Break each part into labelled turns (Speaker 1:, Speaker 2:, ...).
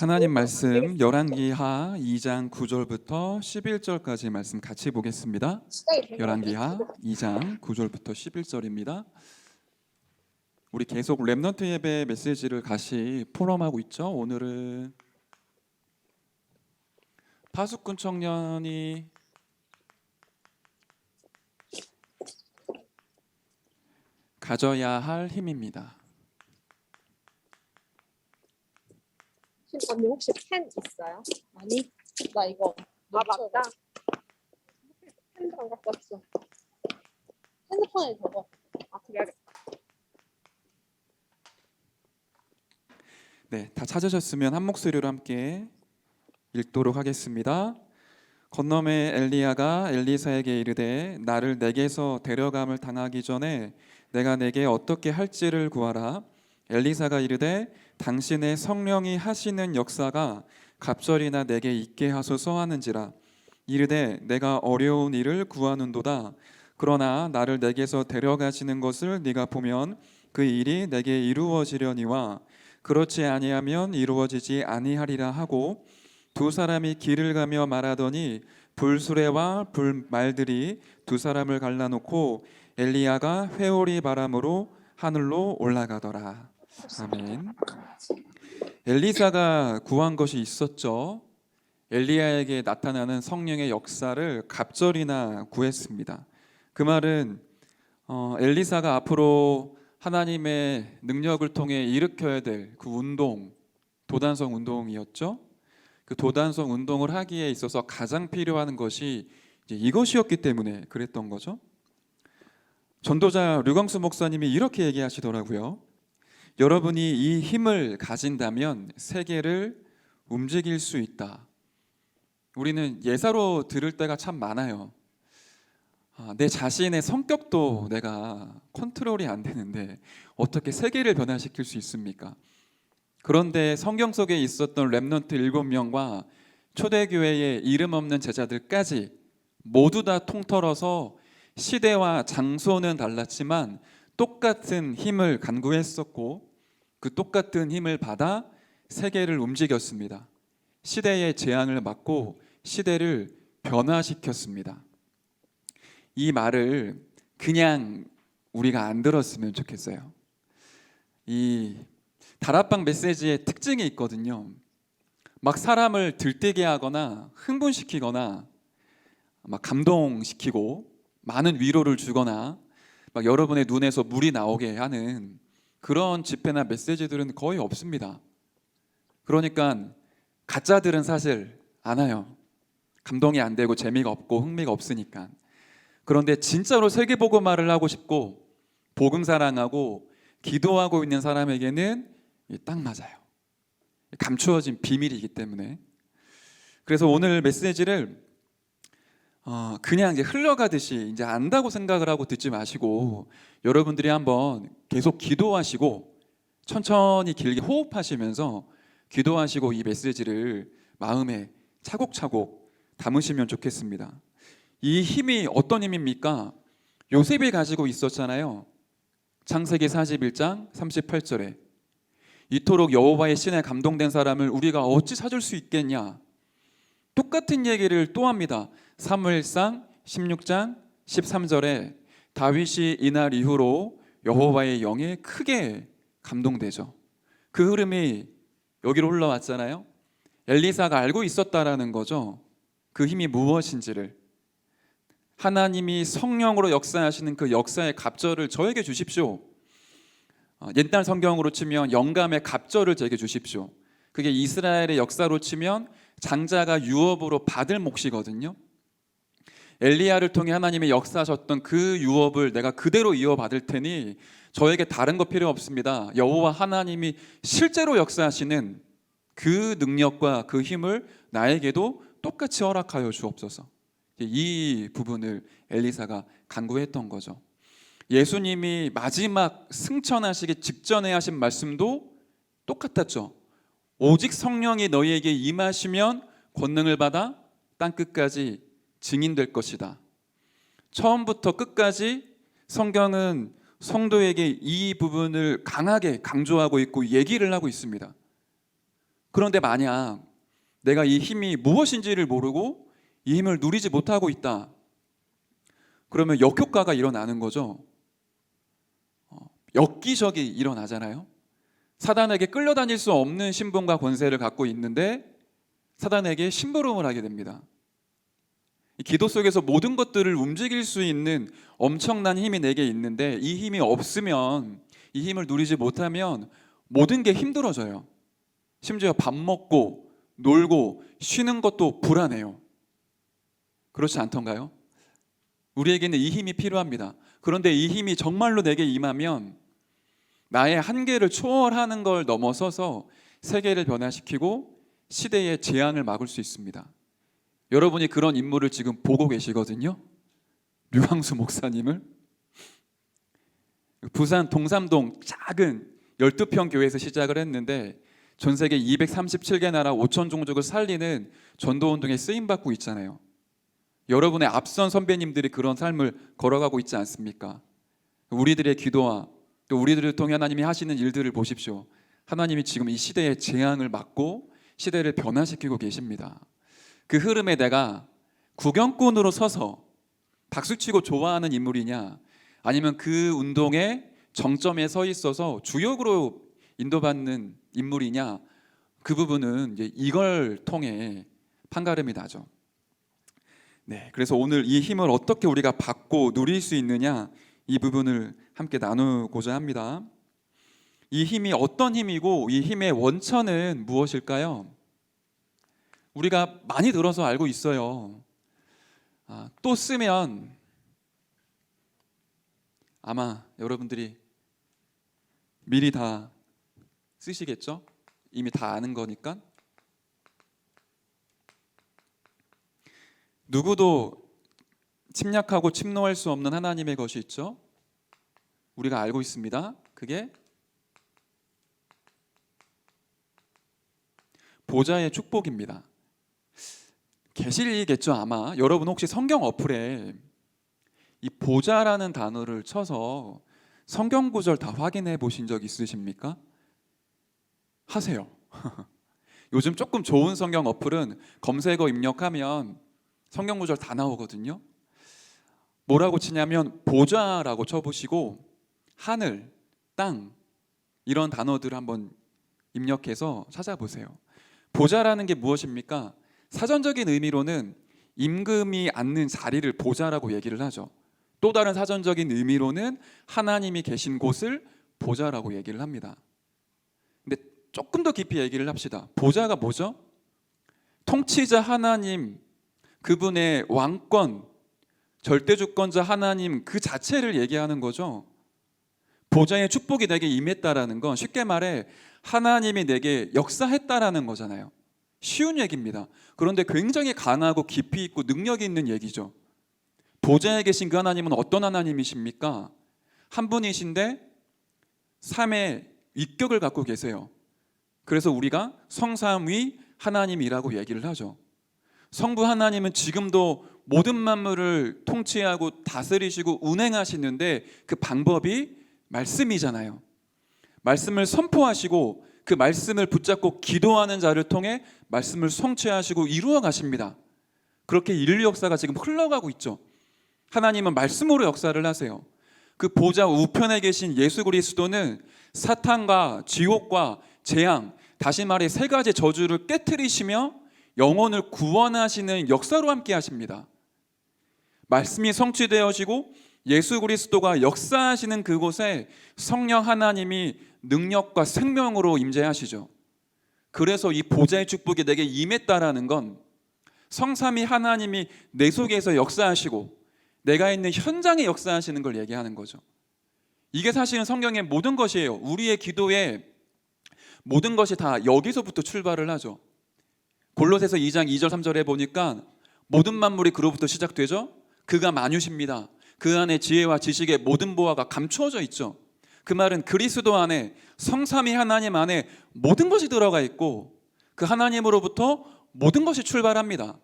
Speaker 1: 하나님 말씀 열왕기하 2장 9절부터 11절까지 말씀 같이 보겠습니다. 열왕기하 2장 9절부터 11절입니다. 우리 계속 렘넌트 예배 메시지를 같이 포럼하고 있죠. 오늘은 파수꾼 청년이 가져야 할 힘입니다.
Speaker 2: 언니 혹시 펜 있어요? 아니, 나 이거 맞다. 펜도 안 갖고 왔어. 핸드폰에 적어. 그래야겠다.
Speaker 1: 네, 다 찾으셨으면 한 목소리로 함께 읽도록 하겠습니다. 건너매 엘리야가 엘리사에게 이르되 나를 내게서 데려감을 당하기 전에 내가 내게 어떻게 할지를 구하라. 엘리사가 이르되 당신의 성령이 하시는 역사가 갑절이나 내게 있게 하소서 하는지라. 이르되 내가 어려운 일을 구하는도다. 그러나 나를 내게서 데려가시는 것을 네가 보면 그 일이 내게 이루어지려니와 그렇지 아니하면 이루어지지 아니하리라 하고 두 사람이 길을 가며 말하더니 불수레와 불말들이 두 사람을 갈라놓고 엘리야가 회오리 바람으로 하늘로 올라가더라. 아멘. 엘리사가 구한 것이 있었죠. 엘리야에게 나타나는 성령의 역사를 갑절이나 구했습니다. 그 말은 엘리사가 앞으로 하나님의 능력을 통해 일으켜야 될 그 운동, 도단성 운동이었죠. 그 도단성 운동을 하기에 있어서 가장 필요한 것이 이것이었기 때문에 그랬던 거죠. 전도자 류광수 목사님이 이렇게 얘기하시더라고요. 여러분이 이 힘을 가진다면 세계를 움직일 수 있다. 우리는 예사로 들을 때가 참 많아요. 내 자신의 성격도 내가 컨트롤이 안 되는데 어떻게 세계를 변화시킬 수 있습니까? 그런데 성경 속에 있었던 렘넌트 7명과 초대교회의 이름 없는 제자들까지 모두 다 통틀어서 시대와 장소는 달랐지만 똑같은 힘을 간구했었고 그 똑같은 힘을 받아 세계를 움직였습니다. 시대의 재앙을 막고 시대를 변화시켰습니다. 이 말을 그냥 우리가 안 들었으면 좋겠어요. 이 다락방 메시지의 특징이 있거든요. 막 사람을 들뜨게 하거나 흥분시키거나 막 감동시키고 많은 위로를 주거나 막 여러분의 눈에서 물이 나오게 하는 그런 집회나 메시지들은 거의 없습니다. 그러니까 가짜들은 사실 안 와요. 감동이 안 되고 재미가 없고 흥미가 없으니까. 그런데 진짜로 세계복음화를 하고 싶고 복음 사랑하고 기도하고 있는 사람에게는 딱 맞아요. 감추어진 비밀이기 때문에. 그래서 오늘 메시지를 그냥 이제 흘러가듯이 이제 안다고 생각을 하고 듣지 마시고 여러분들이 한번 계속 기도하시고 천천히 길게 호흡하시면서 기도하시고 이 메시지를 마음에 차곡차곡 담으시면 좋겠습니다. 이 힘이 어떤 힘입니까? 요셉이 가지고 있었잖아요. 창세기 41장 38절에 이토록 여호와의 신에 감동된 사람을 우리가 어찌 찾을 수 있겠냐. 똑같은 얘기를 또 합니다. 사무엘상 16장 13절에 다윗이 이날 이후로 여호와의 영에 크게 감동되죠. 그 흐름이 여기로 올라왔잖아요. 엘리사가 알고 있었다라는 거죠. 그 힘이 무엇인지를. 하나님이 성령으로 역사하시는 그 역사의 갑절을 저에게 주십시오. 옛날 성경으로 치면 영감의 갑절을 제게 주십시오. 그게 이스라엘의 역사로 치면 장자가 유업으로 받을 몫이거든요. 엘리야를 통해 하나님이 역사하셨던 그 유업을 내가 그대로 이어받을 테니 저에게 다른 거 필요 없습니다. 여호와 하나님이 실제로 역사하시는 그 능력과 그 힘을 나에게도 똑같이 허락하여 주옵소서. 이 부분을 엘리사가 간구했던 거죠. 예수님이 마지막 승천하시기 직전에 하신 말씀도 똑같았죠. 오직 성령이 너희에게 임하시면 권능을 받아 땅끝까지 증인될 것이다. 처음부터 끝까지 성경은 성도에게 이 부분을 강하게 강조하고 있고 얘기를 하고 있습니다. 그런데 만약 내가 이 힘이 무엇인지를 모르고 이 힘을 누리지 못하고 있다, 그러면 역효과가 일어나는 거죠. 역기적이 일어나잖아요. 사단에게 끌려다닐 수 없는 신분과 권세를 갖고 있는데 사단에게 심부름을 하게 됩니다. 이 기도 속에서 모든 것들을 움직일 수 있는 엄청난 힘이 내게 있는데 이 힘이 없으면, 이 힘을 누리지 못하면 모든 게 힘들어져요. 심지어 밥 먹고 놀고 쉬는 것도 불안해요. 그렇지 않던가요? 우리에게는 이 힘이 필요합니다. 그런데 이 힘이 정말로 내게 임하면 나의 한계를 초월하는 걸 넘어서서 세계를 변화시키고 시대의 재앙을 막을 수 있습니다. 여러분이 그런 인물을 지금 보고 계시거든요. 류황수 목사님을. 부산 동삼동 작은 12평 교회에서 시작을 했는데 전 세계 237개 나라 5천 종족을 살리는 전도운동에 쓰임받고 있잖아요. 여러분의 앞선 선배님들이 그런 삶을 걸어가고 있지 않습니까? 우리들의 기도와 또 우리들을 통해 하나님이 하시는 일들을 보십시오. 하나님이 지금 이 시대의 재앙을 막고 시대를 변화시키고 계십니다. 그 흐름에 내가 구경꾼으로 서서 박수치고 좋아하는 인물이냐, 아니면 그 운동의 정점에 서 있어서 주역으로 인도받는 인물이냐, 그 부분은 이제 이걸 통해 판가름이 나죠. 네, 그래서 오늘 이 힘을 어떻게 우리가 받고 누릴 수 있느냐, 이 부분을 함께 나누고자 합니다. 이 힘이 어떤 힘이고 이 힘의 원천은 무엇일까요? 우리가 많이 들어서 알고 있어요. 또 쓰면 아마 여러분들이 미리 다 쓰시겠죠? 이미 다 아는 거니까. 누구도 침략하고 침노할 수 없는 하나님의 것이 있죠. 우리가 알고 있습니다. 그게 보좌의 축복입니다. 계시겠죠 아마. 여러분 혹시 성경 어플에 이 보좌라는 단어를 쳐서 성경 구절 다 확인해 보신 적 있으십니까? 하세요. 요즘 조금 좋은 성경 어플은 검색어 입력하면 성경 구절 다 나오거든요. 뭐라고 치냐면 보좌라고 쳐보시고 하늘, 땅 이런 단어들을 한번 입력해서 찾아보세요. 보좌라는 게 무엇입니까? 사전적인 의미로는 임금이 앉는 자리를 보좌라고 얘기를 하죠. 또 다른 사전적인 의미로는 하나님이 계신 곳을 보좌라고 얘기를 합니다. 근데 조금 더 깊이 얘기를 합시다. 보좌가 뭐죠? 통치자 하나님, 그분의 왕권, 절대주권자 하나님 그 자체를 얘기하는 거죠. 보좌의 축복이 내게 임했다라는 건 쉽게 말해 하나님이 내게 역사했다라는 거잖아요. 쉬운 얘기입니다. 그런데 굉장히 강하고 깊이 있고 능력이 있는 얘기죠. 보좌에 계신 그 하나님은 어떤 하나님이십니까? 한 분이신데 삶의 위격을 갖고 계세요. 그래서 우리가 성삼위 하나님이라고 얘기를 하죠. 성부 하나님은 지금도 모든 만물을 통치하고 다스리시고 운행하시는데 그 방법이 말씀이잖아요. 말씀을 선포하시고 그 말씀을 붙잡고 기도하는 자를 통해 말씀을 성취하시고 이루어 가십니다. 그렇게 인류 역사가 지금 흘러가고 있죠. 하나님은 말씀으로 역사를 하세요. 그 보좌 우편에 계신 예수 그리스도는 사탄과 지옥과 재앙, 다시 말해 세 가지 저주를 깨트리시며 영혼을 구원하시는 역사로 함께 하십니다. 말씀이 성취되어지고 예수 그리스도가 역사하시는 그곳에 성령 하나님이 능력과 생명으로 임재하시죠. 그래서 이 보좌의 축복이 내게 임했다라는 건 성삼위 하나님이 내 속에서 역사하시고 내가 있는 현장에 역사하시는 걸 얘기하는 거죠. 이게 사실은 성경의 모든 것이에요. 우리의 기도의 모든 것이 다 여기서부터 출발을 하죠. 골로새서 2장 2절 3절에 보니까 모든 만물이 그로부터 시작되죠. 그가 만유십니다. 그 안에 지혜와 지식의 모든 보화가 감추어져 있죠. 그 말은 그리스도 안에 성삼위 하나님 안에 모든 것이 들어가 있고 그 하나님으로부터 모든 것이 출발합니다.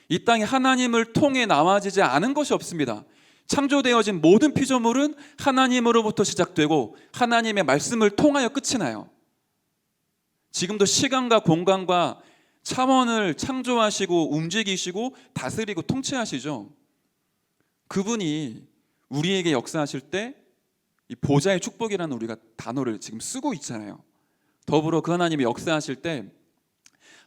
Speaker 1: 이 땅에 하나님을 통해 나와지지 않은 것이 없습니다. 창조되어진 모든 피조물은 하나님으로부터 시작되고 하나님의 말씀을 통하여 끝이 나요. 지금도 시간과 공간과 차원을 창조하시고 움직이시고 다스리고 통치하시죠. 그분이 우리에게 역사하실 때 이 보좌의 축복이라는 우리가 단어를 지금 쓰고 있잖아요. 더불어 그 하나님이 역사하실 때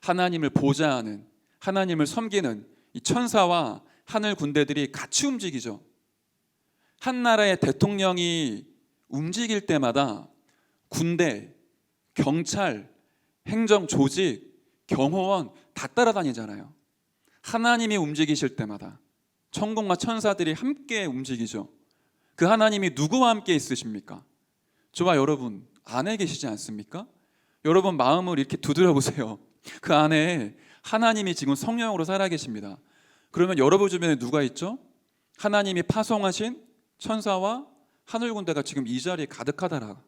Speaker 1: 하나님을 보좌하는, 하나님을 섬기는 이 천사와 하늘 군대들이 같이 움직이죠. 한 나라의 대통령이 움직일 때마다 군대, 경찰, 행정 조직, 경호원 다 따라다니잖아요. 하나님이 움직이실 때마다 천군과 천사들이 함께 움직이죠. 그 하나님이 누구와 함께 있으십니까? 저와 여러분 안에 계시지 않습니까? 여러분 마음을 이렇게 두드려 보세요. 그 안에 하나님이 지금 성령으로 살아계십니다. 그러면 여러분 주변에 누가 있죠? 하나님이 파송하신 천사와 하늘 군대가 지금 이 자리에 가득하더라.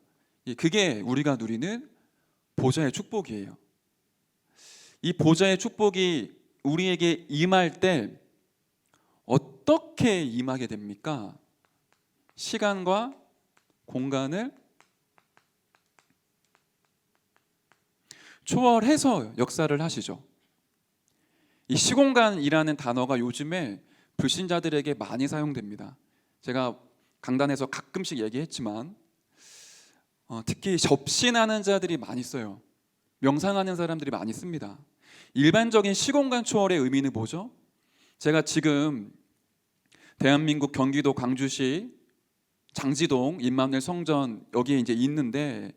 Speaker 1: 그게 우리가 누리는 보좌의 축복이에요. 이 보좌의 축복이 우리에게 임할 때 어떻게 임하게 됩니까? 시간과 공간을 초월해서 역사를 하시죠. 이 시공간이라는 단어가 요즘에 불신자들에게 많이 사용됩니다. 제가 강단에서 가끔씩 얘기했지만 특히 접신하는 자들이 많이 써요. 명상하는 사람들이 많이 씁니다. 일반적인 시공간 초월의 의미는 뭐죠? 제가 지금 대한민국 경기도 광주시 장지동 임마누엘 성전 여기에 이제 있는데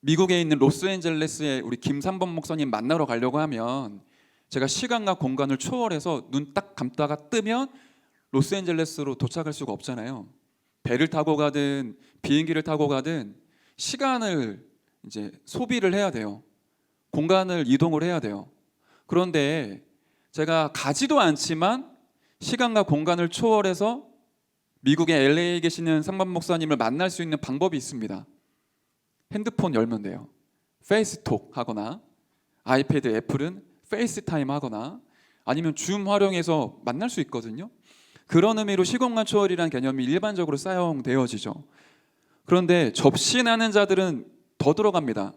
Speaker 1: 미국에 있는 로스앤젤레스에 우리 김삼범 목사님 만나러 가려고 하면 제가 시간과 공간을 초월해서 눈 딱 감다가 뜨면 로스앤젤레스로 도착할 수가 없잖아요. 배를 타고 가든 비행기를 타고 가든 시간을 이제 소비를 해야 돼요. 공간을 이동을 해야 돼요. 그런데 제가 가지도 않지만 시간과 공간을 초월해서 미국의 LA에 계시는 삼범 목사님을 만날 수 있는 방법이 있습니다. 핸드폰 열면 돼요. 페이스톡 하거나 아이패드 애플은 페이스타임 하거나 아니면 줌 활용해서 만날 수 있거든요. 그런 의미로 시공간 초월이라는 개념이 일반적으로 사용되어지죠. 그런데 접신하는 자들은 더 들어갑니다.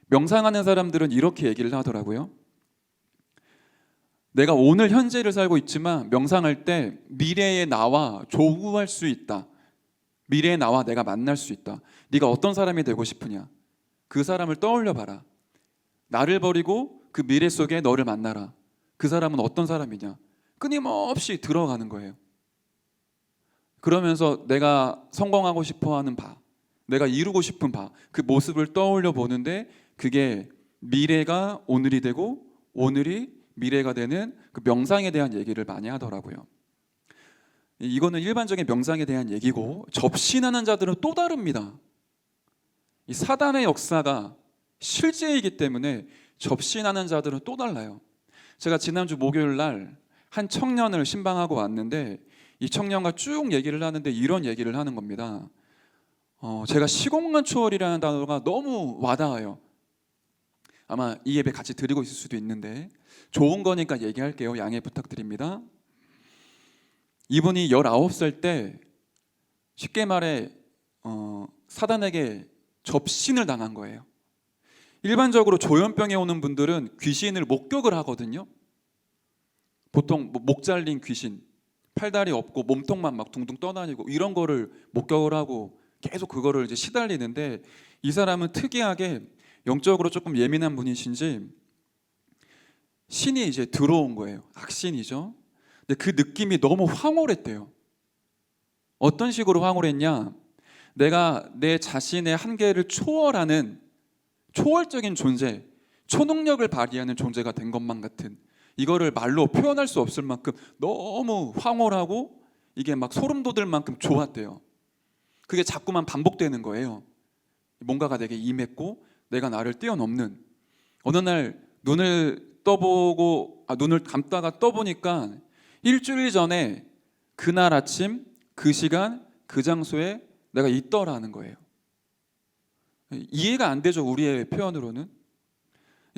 Speaker 1: 명상하는 사람들은 이렇게 얘기를 하더라고요. 내가 오늘 현재를 살고 있지만 명상할 때 미래의 나와 조우할 수 있다. 미래의 나와 내가 만날 수 있다. 네가 어떤 사람이 되고 싶으냐? 그 사람을 떠올려 봐라. 나를 버리고 그 미래 속에 너를 만나라. 그 사람은 어떤 사람이냐? 끊임없이 들어가는 거예요. 그러면서 내가 성공하고 싶어하는 바, 내가 이루고 싶은 바, 그 모습을 떠올려 보는데 그게 미래가 오늘이 되고 오늘이 미래가 되는 그 명상에 대한 얘기를 많이 하더라고요. 이거는 일반적인 명상에 대한 얘기고 접신하는 자들은 또 다릅니다. 이 사단의 역사가 실제이기 때문에 접신하는 자들은 또 달라요. 제가 지난주 목요일 날 한 청년을 신방하고 왔는데 이 청년과 쭉 얘기를 하는데 이런 얘기를 하는 겁니다. 제가 시공간 초월이라는 단어가 너무 와닿아요. 아마 이 예배 같이 드리고 있을 수도 있는데 좋은 거니까 얘기할게요. 양해 부탁드립니다. 이분이 19살 때 쉽게 말해 사단에게 접신을 당한 거예요. 일반적으로 조현병에 오는 분들은 귀신을 목격을 하거든요. 보통 목 잘린 귀신, 팔다리 없고 몸통만 막 둥둥 떠다니고 이런 거를 목격을 하고 계속 그거를 이제 시달리는데 이 사람은 특이하게 영적으로 조금 예민한 분이신지 신이 이제 들어온 거예요. 악신이죠. 근데 그 느낌이 너무 황홀했대요. 어떤 식으로 황홀했냐? 내가 내 자신의 한계를 초월하는 초월적인 존재, 초능력을 발휘하는 존재가 된 것만 같은, 이거를 말로 표현할 수 없을 만큼 너무 황홀하고 이게 막 소름 돋을 만큼 좋았대요. 그게 자꾸만 반복되는 거예요. 뭔가가 내게 임했고 내가 나를 뛰어넘는. 어느 날 눈을 감다가 떠보니까 일주일 전에 그날 아침 그 시간 그 장소에 내가 있더라는 거예요. 이해가 안 되죠, 우리의 표현으로는.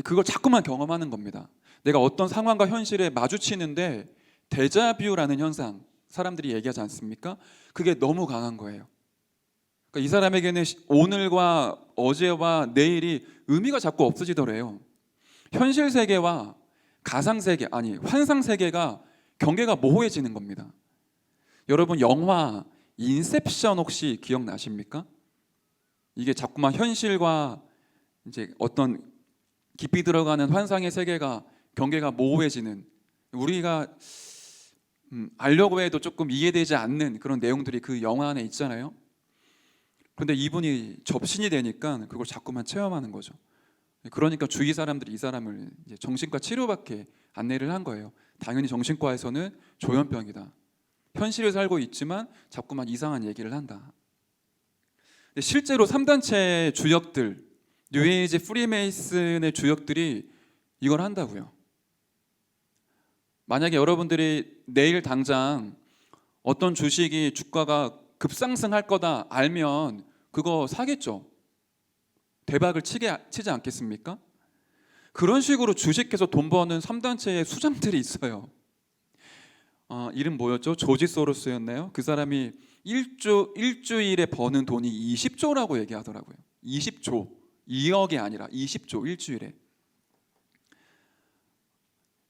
Speaker 1: 그걸 자꾸만 경험하는 겁니다. 내가 어떤 상황과 현실에 마주치는데 데자뷰라는 현상, 사람들이 얘기하지 않습니까? 그게 너무 강한 거예요. 그러니까 이 사람에게는 오늘과 어제와 내일이 의미가 자꾸 없어지더래요. 현실 세계와 가상 세계, 아니 환상 세계가 경계가 모호해지는 겁니다. 여러분 영화 인셉션 혹시 기억나십니까? 이게 자꾸만 현실과 이제 어떤 깊이 들어가는 환상의 세계가 경계가 모호해지는, 우리가 알려고 해도 조금 이해되지 않는 그런 내용들이 그 영화 안에 있잖아요. 그런데 이분이 접신이 되니까 그걸 자꾸만 체험하는 거죠. 그러니까 주위 사람들이 이 사람을 이제 정신과 치료받게 안내를 한 거예요. 당연히 정신과에서는 조현병이다. 현실을 살고 있지만 자꾸만 이상한 얘기를 한다. 근데 실제로 3단체 주역들, 뉴에이지 프리메이슨의 주역들이 이걸 한다고요. 만약에 여러분들이 내일 당장 어떤 주식이 주가가 급상승할 거다 알면 그거 사겠죠. 대박을 치지 않겠습니까? 그런 식으로 주식해서 돈 버는 3단체의 수장들이 있어요. 이름 뭐였죠? 조지 소로스였나요? 그 사람이 일주일에 버는 돈이 20조라고 얘기하더라고요. 20조, 2억이 아니라 20조 일주일에.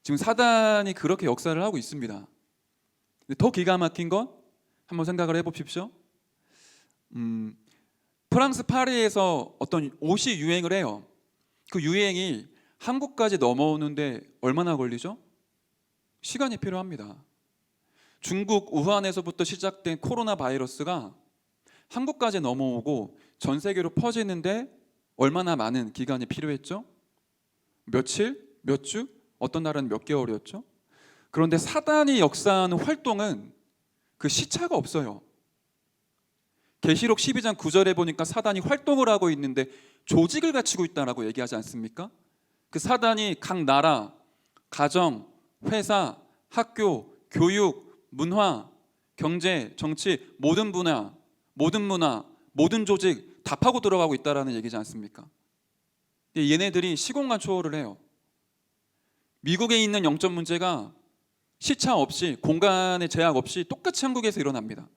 Speaker 1: 지금 사단이 그렇게 역사를 하고 있습니다. 더 기가 막힌 건 한번 생각을 해보십시오. 프랑스 파리에서 어떤 옷이 유행을 해요. 그 유행이 한국까지 넘어오는데 얼마나 걸리죠? 시간이 필요합니다. 중국 우한에서부터 시작된 코로나 바이러스가 한국까지 넘어오고 전 세계로 퍼지는데 얼마나 많은 기간이 필요했죠? 며칠? 몇 주? 어떤 날은 몇 개월이었죠? 그런데 사단이 역사하는 활동은 그 시차가 없어요. 계시록 12장 9절에 보니까 사단이 활동을 하고 있는데 조직을 갖추고 있다라고 얘기하지 않습니까? 그 사단이 각 나라, 가정, 회사, 학교, 교육, 문화, 경제, 정치, 모든 분야, 모든 문화, 모든 조직 다 파고 들어가고 있다라는 얘기지 않습니까? 얘네들이 시공간 초월을 해요. 미국에 있는 영적 문제가 시차 없이, 공간의 제약 없이 똑같이 한국에서 일어납니다.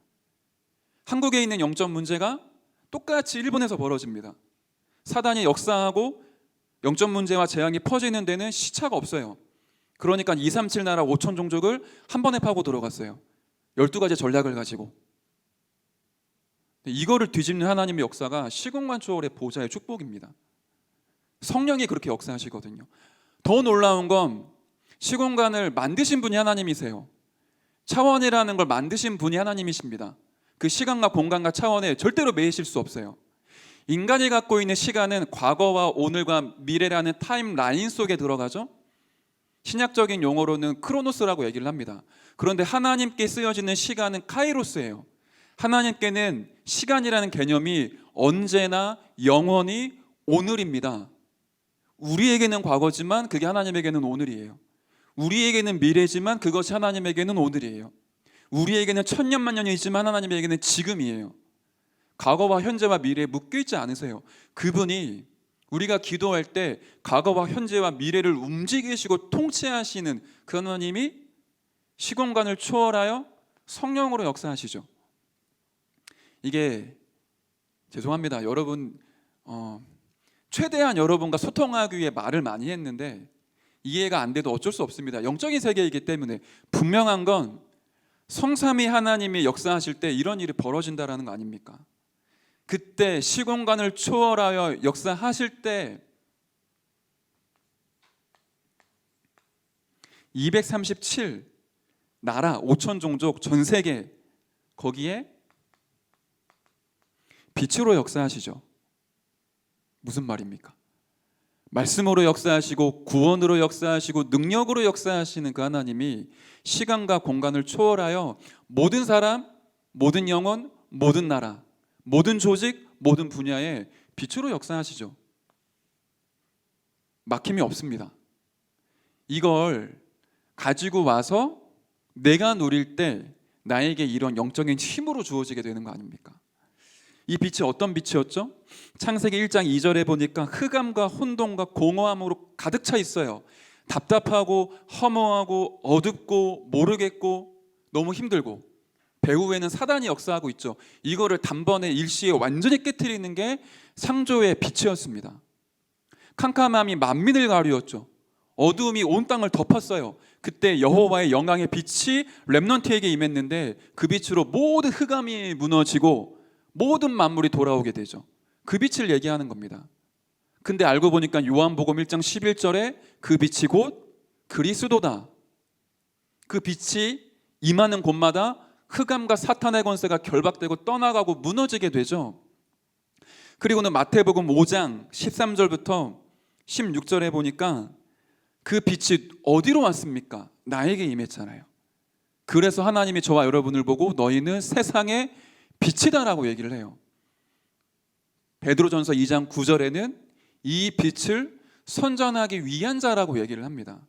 Speaker 1: 한국에 있는 영적 문제가 똑같이 일본에서 벌어집니다. 사단이 역사하고 영적 문제와 재앙이 퍼지는 데는 시차가 없어요. 그러니까 237 나라 5천 종족을 한 번에 파고 들어갔어요. 12가지 전략을 가지고. 이거를 뒤집는 하나님의 역사가 시공간 초월의 보좌의 축복입니다. 성령이 그렇게 역사하시거든요. 더 놀라운 건 시공간을 만드신 분이 하나님이세요. 차원이라는 걸 만드신 분이 하나님이십니다. 그 시간과 공간과 차원에 절대로 매이실 수 없어요. 인간이 갖고 있는 시간은 과거와 오늘과 미래라는 타임라인 속에 들어가죠. 신약적인 용어로는 크로노스라고 얘기를 합니다. 그런데 하나님께 쓰여지는 시간은 카이로스예요. 하나님께는 시간이라는 개념이 언제나 영원히 오늘입니다. 우리에게는 과거지만 그게 하나님에게는 오늘이에요. 우리에게는 미래지만 그것이 하나님에게는 오늘이에요. 우리에게는 천년만년이지만 하나님에게는 지금이에요. 과거와 현재와 미래에 묶여있지 않으세요. 그분이 우리가 기도할 때 과거와 현재와 미래를 움직이시고 통치하시는 그 하나님이 시공간을 초월하여 성령으로 역사하시죠. 이게 죄송합니다. 여러분 최대한 여러분과 소통하기 위해 말을 많이 했는데 이해가 안 돼도 어쩔 수 없습니다. 영적인 세계이기 때문에 분명한 건 성삼위 하나님이 역사하실 때 이런 일이 벌어진다라는 거 아닙니까? 그때 시공간을 초월하여 역사하실 때 237 나라 5천 종족 전 세계 거기에 빛으로 역사하시죠. 무슨 말입니까? 말씀으로 역사하시고 구원으로 역사하시고 능력으로 역사하시는 그 하나님이 시간과 공간을 초월하여 모든 사람, 모든 영혼, 모든 나라, 모든 조직, 모든 분야에 빛으로 역사하시죠. 막힘이 없습니다. 이걸 가지고 와서 내가 누릴 때 나에게 이런 영적인 힘으로 주어지게 되는 거 아닙니까? 이 빛이 어떤 빛이었죠? 창세기 1장 2절에 보니까 흑암과 혼돈과 공허함으로 가득 차 있어요. 답답하고 허무하고 어둡고 모르겠고 너무 힘들고 배후에는 사단이 역사하고 있죠. 이거를 단번에 일시에 완전히 깨트리는 게 창조의 빛이었습니다. 캄캄함이 만민을 가리웠죠. 어두움이 온 땅을 덮었어요. 그때 여호와의 영광의 빛이 렘넌트에게 임했는데 그 빛으로 모든 흑암이 무너지고 모든 만물이 돌아오게 되죠. 그 빛을 얘기하는 겁니다. 근데 알고 보니까 요한복음 1장 11절에 그 빛이 곧 그리스도다. 그 빛이 임하는 곳마다 흑암과 사탄의 권세가 결박되고 떠나가고 무너지게 되죠. 그리고는 마태복음 5장 13절부터 16절에 보니까 그 빛이 어디로 왔습니까? 나에게 임했잖아요. 그래서 하나님이 저와 여러분을 보고 너희는 세상의 빛이다라고 얘기를 해요. 베드로전서 2장 9절에는 이 빛을 선전하기 위한 자라고 얘기를 합니다.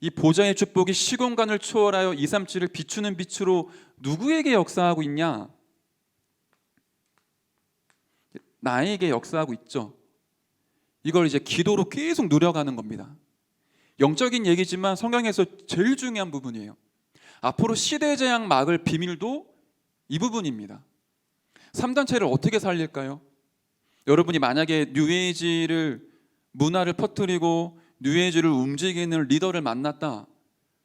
Speaker 1: 이 보좌의 축복이 시공간을 초월하여 237을 비추는 빛으로 누구에게 역사하고 있냐? 나에게 역사하고 있죠. 이걸 이제 기도로 계속 누려가는 겁니다. 영적인 얘기지만 성경에서 제일 중요한 부분이에요. 앞으로 시대재앙 막을 비밀도 이 부분입니다. 3단체를 어떻게 살릴까요? 여러분이 만약에 뉴에이지를 문화를 퍼뜨리고 뉴에이지를 움직이는 리더를 만났다.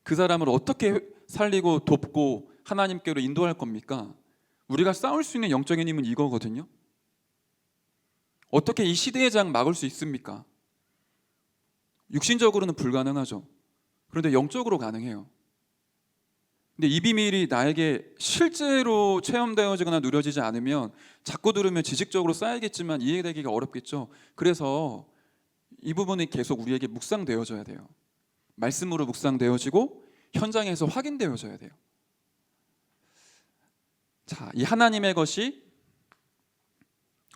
Speaker 1: 그 사람을 어떻게 살리고 돕고 하나님께로 인도할 겁니까? 우리가 싸울 수 있는 영적인 힘은 이거거든요. 어떻게 이 시대의 장 막을 수 있습니까? 육신적으로는 불가능하죠. 그런데 영적으로 가능해요. 근데 이 비밀이 나에게 실제로 체험되어지거나 누려지지 않으면 자꾸 들으면 지식적으로 쌓이겠지만 이해되기가 어렵겠죠. 그래서 이 부분이 계속 우리에게 묵상되어져야 돼요. 말씀으로 묵상되어지고 현장에서 확인되어져야 돼요. 자, 이 하나님의 것이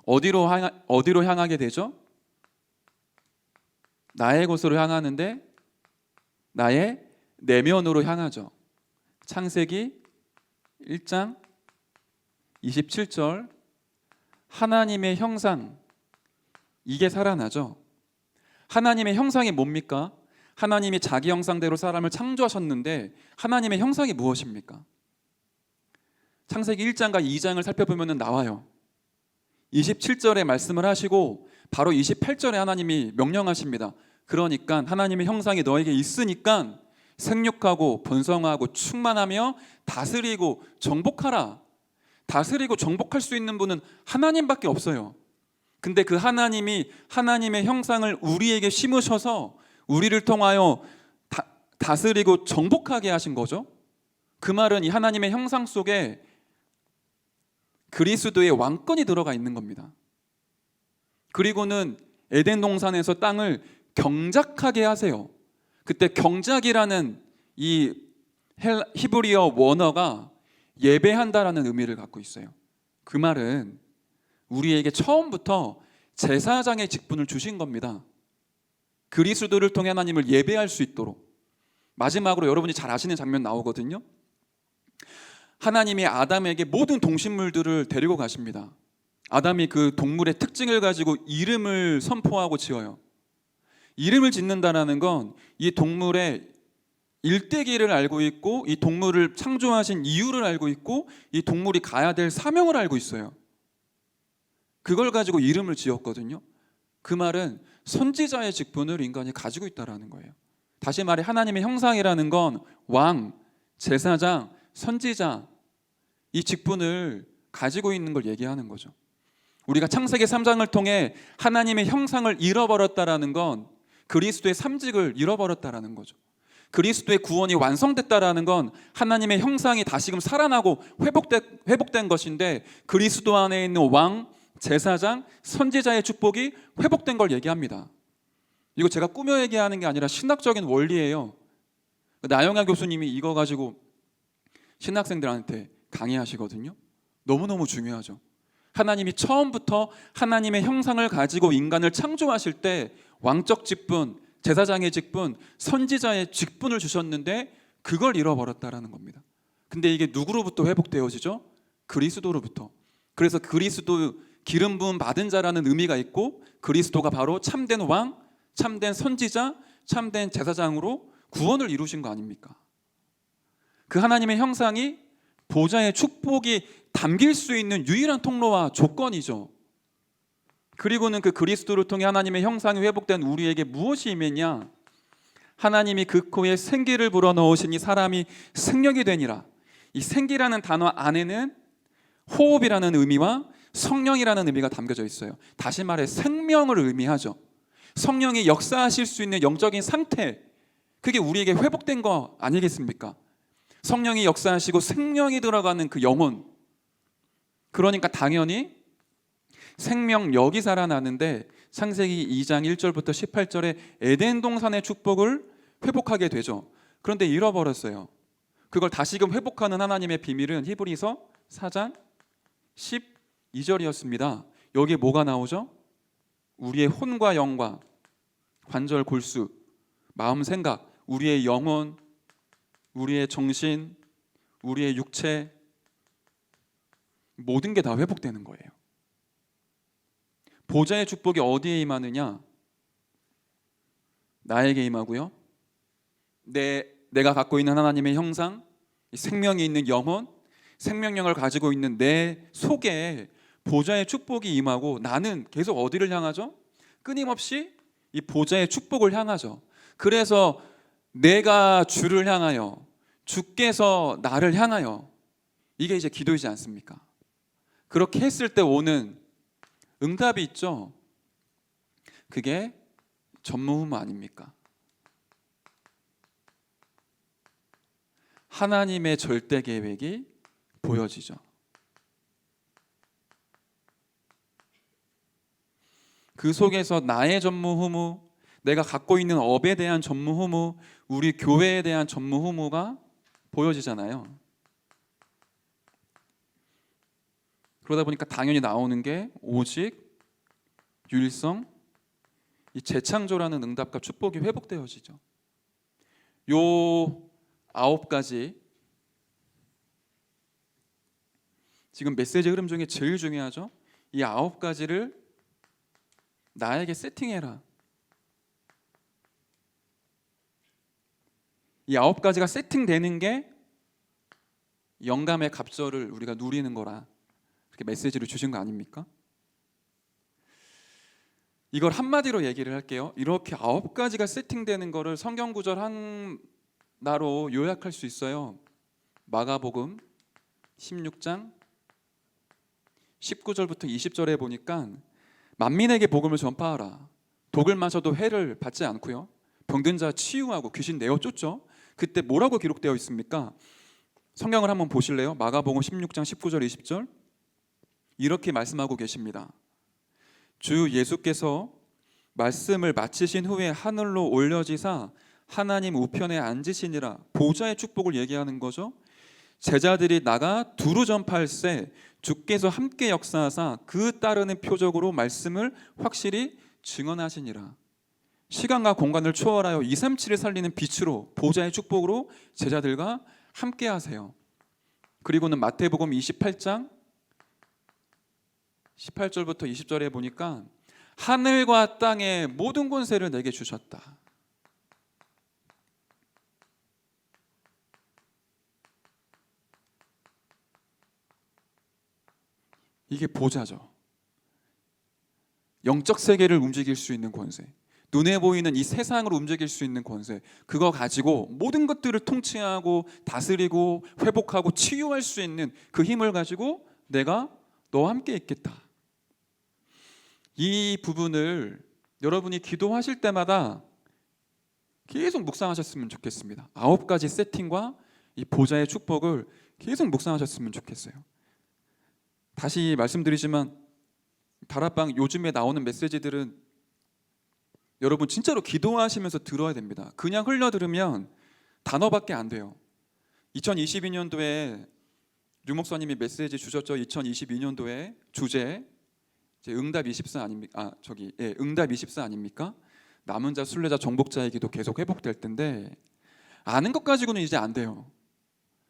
Speaker 1: 어디로 향하게 되죠? 나의 곳으로 향하는데 나의 내면으로 향하죠. 창세기 1장 27절 하나님의 형상 이게 살아나죠. 하나님의 형상이 뭡니까? 하나님이 자기 형상대로 사람을 창조하셨는데 하나님의 형상이 무엇입니까? 창세기 1장과 2장을 살펴보면 나와요. 27절에 말씀을 하시고 바로 28절에 하나님이 명령하십니다. 그러니까 하나님의 형상이 너에게 있으니까 생육하고 번성하고 충만하며 다스리고 정복하라. 다스리고 정복할 수 있는 분은 하나님밖에 없어요. 근데 그 하나님이 하나님의 형상을 우리에게 심으셔서 우리를 통하여 다스리고 정복하게 하신 거죠. 그 말은 이 하나님의 형상 속에 그리스도의 왕권이 들어가 있는 겁니다. 그리고는 에덴 동산에서 땅을 경작하게 하세요. 그때 경작이라는 이 히브리어 원어가 예배한다라는 의미를 갖고 있어요. 그 말은 우리에게 처음부터 제사장의 직분을 주신 겁니다. 그리스도를 통해 하나님을 예배할 수 있도록. 마지막으로 여러분이 잘 아시는 장면 나오거든요. 하나님이 아담에게 모든 동식물들을 데리고 가십니다. 아담이 그 동물의 특징을 가지고 이름을 선포하고 지어요. 이름을 짓는다는 건 이 동물의 일대기를 알고 있고 이 동물을 창조하신 이유를 알고 있고 이 동물이 가야 될 사명을 알고 있어요. 그걸 가지고 이름을 지었거든요. 그 말은 선지자의 직분을 인간이 가지고 있다는 거예요. 다시 말해 하나님의 형상이라는 건 왕, 제사장, 선지자 이 직분을 가지고 있는 걸 얘기하는 거죠. 우리가 창세기 3장을 통해 하나님의 형상을 잃어버렸다라는 건 그리스도의 삼직을 잃어버렸다라는 거죠. 그리스도의 구원이 완성됐다라는 건 하나님의 형상이 다시금 살아나고 회복된 것인데 그리스도 안에 있는 왕, 제사장, 선지자의 축복이 회복된 걸 얘기합니다. 이거 제가 꾸며 얘기하는 게 아니라 신학적인 원리예요. 나영아 교수님이 이거 가지고 신학생들한테 강의하시거든요. 너무너무 중요하죠. 하나님이 처음부터 하나님의 형상을 가지고 인간을 창조하실 때 왕적 직분, 제사장의 직분, 선지자의 직분을 주셨는데 그걸 잃어버렸다라는 겁니다. 근데 이게 누구로부터 회복되어지죠? 그리스도로부터. 그래서 그리스도 기름 부음 받은 자라는 의미가 있고 그리스도가 바로 참된 왕, 참된 선지자, 참된 제사장으로 구원을 이루신 거 아닙니까? 그 하나님의 형상이 보좌의 축복이 담길 수 있는 유일한 통로와 조건이죠. 그리고는 그 그리스도를 통해 하나님의 형상이 회복된 우리에게 무엇이 임했냐? 하나님이 그 코에 생기를 불어넣으시니 사람이 생명이 되니라. 이 생기라는 단어 안에는 호흡이라는 의미와 성령이라는 의미가 담겨져 있어요. 다시 말해 생명을 의미하죠. 성령이 역사하실 수 있는 영적인 상태, 그게 우리에게 회복된 거 아니겠습니까? 성령이 역사하시고 생명이 들어가는 그 영혼, 그러니까 당연히 생명력이 살아나는데 창세기 2장 1절부터 18절에 에덴 동산의 축복을 회복하게 되죠. 그런데 잃어버렸어요. 그걸 다시금 회복하는 하나님의 비밀은 히브리서 4장 12절이었습니다. 여기에 뭐가 나오죠? 우리의 혼과 영과 관절 골수, 마음 생각, 우리의 영혼, 우리의 정신, 우리의 육체, 모든 게 다 회복되는 거예요. 보좌의 축복이 어디에 임하느냐? 나에게 임하고요. 내가 갖고 있는 하나님의 형상, 생명이 있는 영혼, 생명력을 가지고 있는 내 속에 보좌의 축복이 임하고 나는 계속 어디를 향하죠? 끊임없이 이 보좌의 축복을 향하죠. 그래서 내가 주를 향하여, 주께서 나를 향하여, 이게 이제 기도이지 않습니까? 그렇게 했을 때 오는 응답이 있죠. 그게 전무후무 아닙니까? 하나님의 절대 계획이 보여지죠. 그 속에서 나의 전무후무, 내가 갖고 있는 업에 대한 전무후무, 우리 교회에 대한 전무후무가 보여지잖아요. 그러다 보니까 당연히 나오는 게 오직 유일성, 이 재창조라는 응답과 축복이 회복되어지죠. 요 9가지, 지금 메시지 흐름 중에 제일 중요하죠. 이 9가지를 나에게 세팅해라. 이 9가지가 세팅되는 게 영감의 갑절을 우리가 누리는 거라, 이렇게 메시지를 주신 거 아닙니까? 이걸 한마디로 얘기를 할게요. 이렇게 9가지가 세팅되는 거를 성경 구절 하나로 요약할 수 있어요. 마가복음 16장 19절부터 20절에 보니까 만민에게 복음을 전파하라. 독을 마셔도 해를 받지 않고요. 병든 자 치유하고 귀신 내어 쫓죠. 그때 뭐라고 기록되어 있습니까? 성경을 한번 보실래요? 마가복음 16장 19절 20절 이렇게 말씀하고 계십니다. 주 예수께서 말씀을 마치신 후에 하늘로 올려지사 하나님 우편에 앉으시니라. 보좌의 축복을 얘기하는 거죠. 제자들이 나가 두루 전파할세 주께서 함께 역사하사 그 따르는 표적으로 말씀을 확실히 증언하시니라. 시간과 공간을 초월하여 237을 살리는 빛으로 보좌의 축복으로 제자들과 함께 하세요. 그리고는 마태복음 28장 18절부터 20절에 보니까 하늘과 땅의 모든 권세를 내게 주셨다. 이게 보좌죠. 영적 세계를 움직일 수 있는 권세, 눈에 보이는 이 세상을 움직일 수 있는 권세, 그거 가지고 모든 것들을 통치하고 다스리고 회복하고 치유할 수 있는 그 힘을 가지고 내가 너와 함께 있겠다. 이 부분을 여러분이 기도하실 때마다 계속 묵상하셨으면 좋겠습니다. 9가지 세팅과 이 보좌의 축복을 계속 묵상하셨으면 좋겠어요. 다시 말씀드리지만 다락방 요즘에 나오는 메시지들은 여러분 진짜로 기도하시면서 들어야 됩니다. 그냥 흘려 들으면 단어밖에 안 돼요. 2022년도에 류 목사님이 메시지 주셨죠. 2022년도에 주제 응답 24 아닙니까? 응답 24 아닙니까? 남은 자, 순례자, 정복자의 기도 계속 회복될 텐데 아는 것 가지고는 이제 안 돼요.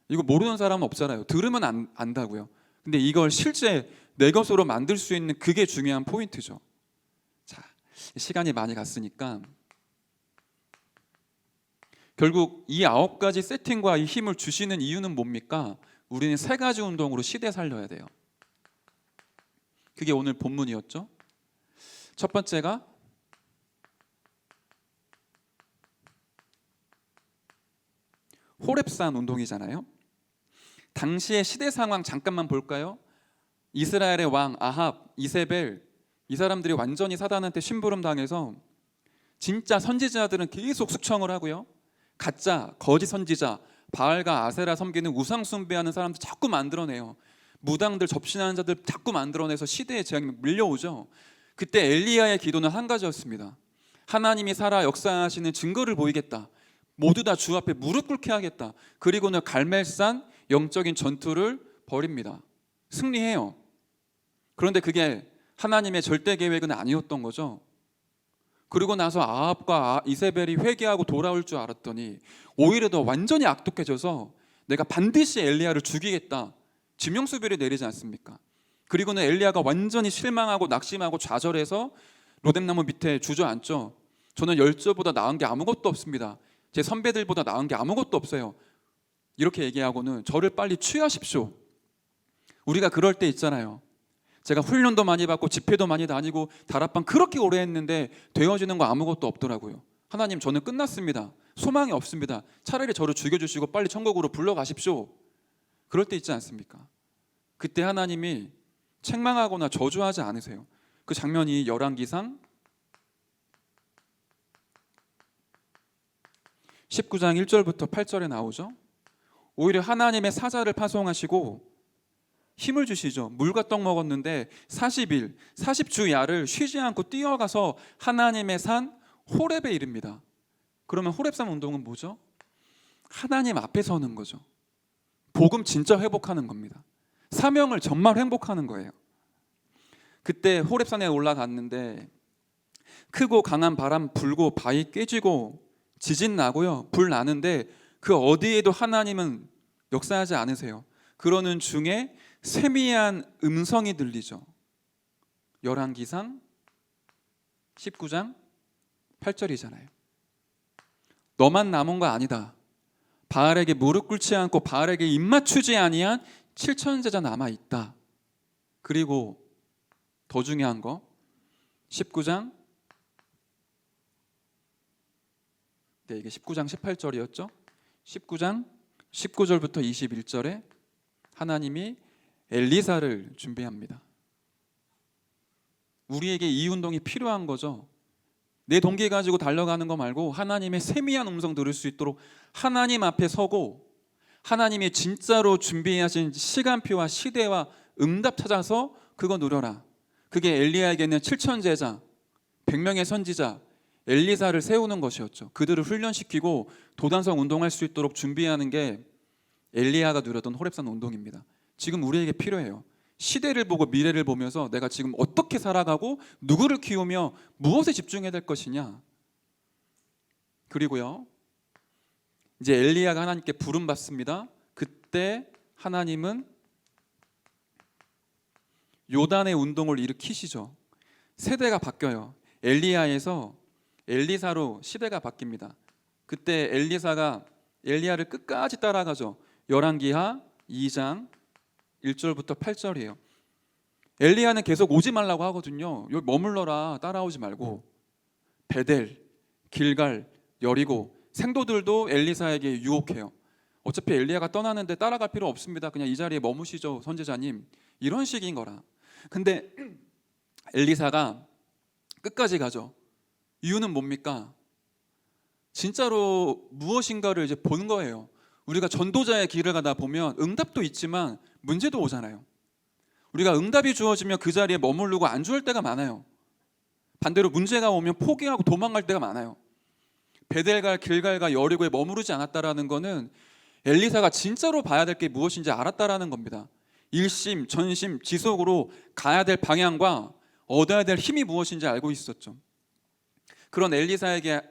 Speaker 1: 이거 모르는 사람은 없잖아요. 들으면 안다고요. 근데 이걸 실제 내 것으로 만들 수 있는 그게 중요한 포인트죠. 자, 시간이 많이 갔으니까 결국 이 9가지 세팅과 이 힘을 주시는 이유는 뭡니까? 우리는 세 가지 운동으로 시대 살려야 돼요. 그게 오늘 본문이었죠. 첫 번째가 호렙산 운동이잖아요. 당시의 시대 상황 잠깐만 볼까요? 이스라엘의 왕 아합, 이세벨, 이 사람들이 완전히 사단한테 심부름 당해서 진짜 선지자들은 계속 숙청을 하고요. 가짜, 거짓 선지자, 바알과 아세라 섬기는 우상 숭배하는 사람들 자꾸 만들어내요. 무당들 접신하는 자들 자꾸 만들어내서 시대의 재앙이 밀려오죠. 그때 엘리야의 기도는 한 가지였습니다. 하나님이 살아 역사하시는 증거를 보이겠다. 모두 다 주 앞에 무릎 꿇게 하겠다. 그리고는 갈멜산 영적인 전투를 벌입니다. 승리해요. 그런데 그게 하나님의 절대 계획은 아니었던 거죠. 그리고 나서 아합과 이세벨이 회개하고 돌아올 줄 알았더니 오히려 더 완전히 악독해져서 내가 반드시 엘리야를 죽이겠다. 지명수비를 내리지 않습니까? 그리고는 엘리야가 완전히 실망하고 낙심하고 좌절해서 로뎀나무 밑에 주저앉죠. 저는 열저보다 나은 게 아무것도 없습니다. 제 선배들보다 나은 게 아무것도 없어요. 이렇게 얘기하고는 저를 빨리 취하십시오. 우리가 그럴 때 있잖아요. 제가 훈련도 많이 받고 집회도 많이 다니고 다락방 그렇게 오래 했는데 되어지는 거 아무것도 없더라고요. 하나님, 저는 끝났습니다. 소망이 없습니다. 차라리 저를 죽여주시고 빨리 천국으로 불러가십시오. 그럴 때 있지 않습니까? 그때 하나님이 책망하거나 저주하지 않으세요. 그 장면이 열왕기상 19장 1절부터 8절에 나오죠. 오히려 하나님의 사자를 파송하시고 힘을 주시죠. 물과 떡 먹었는데 40일, 40주 야를 쉬지 않고 뛰어가서 하나님의 산 호렙에 이릅니다. 그러면 호렙산 운동은 뭐죠? 하나님 앞에 서는 거죠. 복음 진짜 회복하는 겁니다. 사명을 정말 회복하는 거예요. 그때 호렙산에 올라갔는데 크고 강한 바람 불고 바위 깨지고 지진 나고요. 불 나는데 그 어디에도 하나님은 역사하지 않으세요. 그러는 중에 세미한 음성이 들리죠. 열왕기상 19장 8절이잖아요. 너만 남은 거 아니다. 바알에게 무릎 꿇지 않고 바알에게 입맞추지 아니한 7,000제자 남아 있다. 그리고 더 중요한 거 19장 이게 19장 18절이었죠. 19장 19절부터 21절에 하나님이 엘리사를 준비합니다. 우리에게 이 운동이 필요한 거죠. 내 동기 가지고 달려가는 거 말고 하나님의 세미한 음성 들을 수 있도록 하나님 앞에 서고 하나님이 진짜로 준비하신 시간표와 시대와 응답 찾아서 그거 누려라. 그게 엘리야에게는 7,000제자 100명의 선지자 엘리사를 세우는 것이었죠. 그들을 훈련시키고 도단성 운동할 수 있도록 준비하는 게 엘리야가 누렸던 호렙산 운동입니다. 지금 우리에게 필요해요. 시대를 보고 미래를 보면서 내가 지금 어떻게 살아가고 누구를 키우며 무엇에 집중해야 될 것이냐. 그리고요, 이제 엘리야가 하나님께 부름받습니다. 그때 하나님은 요단의 운동을 일으키시죠. 세대가 바뀌어요. 엘리야에서 엘리사로 시대가 바뀝니다. 그때 엘리사가 엘리야를 끝까지 따라가죠. 열왕기하 2장 1절부터 8절이에요. 엘리야는 계속 오지 말라고 하거든요. 여기 머물러라, 따라오지 말고. 베델, 길갈, 여리고 생도들도 엘리사에게 유혹해요. 어차피 엘리야가 떠나는데 따라갈 필요 없습니다. 그냥 이 자리에 머무시죠, 선지자님. 이런 식인 거라. 근데 엘리사가 끝까지 가죠. 이유는 뭡니까? 진짜로 무엇인가를 이제 보는 거예요. 우리가 전도자의 길을 가다 보면 응답도 있지만 문제도 오잖아요. 우리가 응답이 주어지면 그 자리에 머무르고 안주할 때가 많아요. 반대로 문제가 오면 포기하고 도망갈 때가 많아요. 베델갈, 길갈과 여리고에 머무르지 않았다라는 거는 엘리사가 진짜로 봐야 될 게 무엇인지 알았다라는 겁니다. 일심, 전심, 지속으로 가야 될 방향과 얻어야 될 힘이 무엇인지 알고 있었죠. 그런 엘리사에게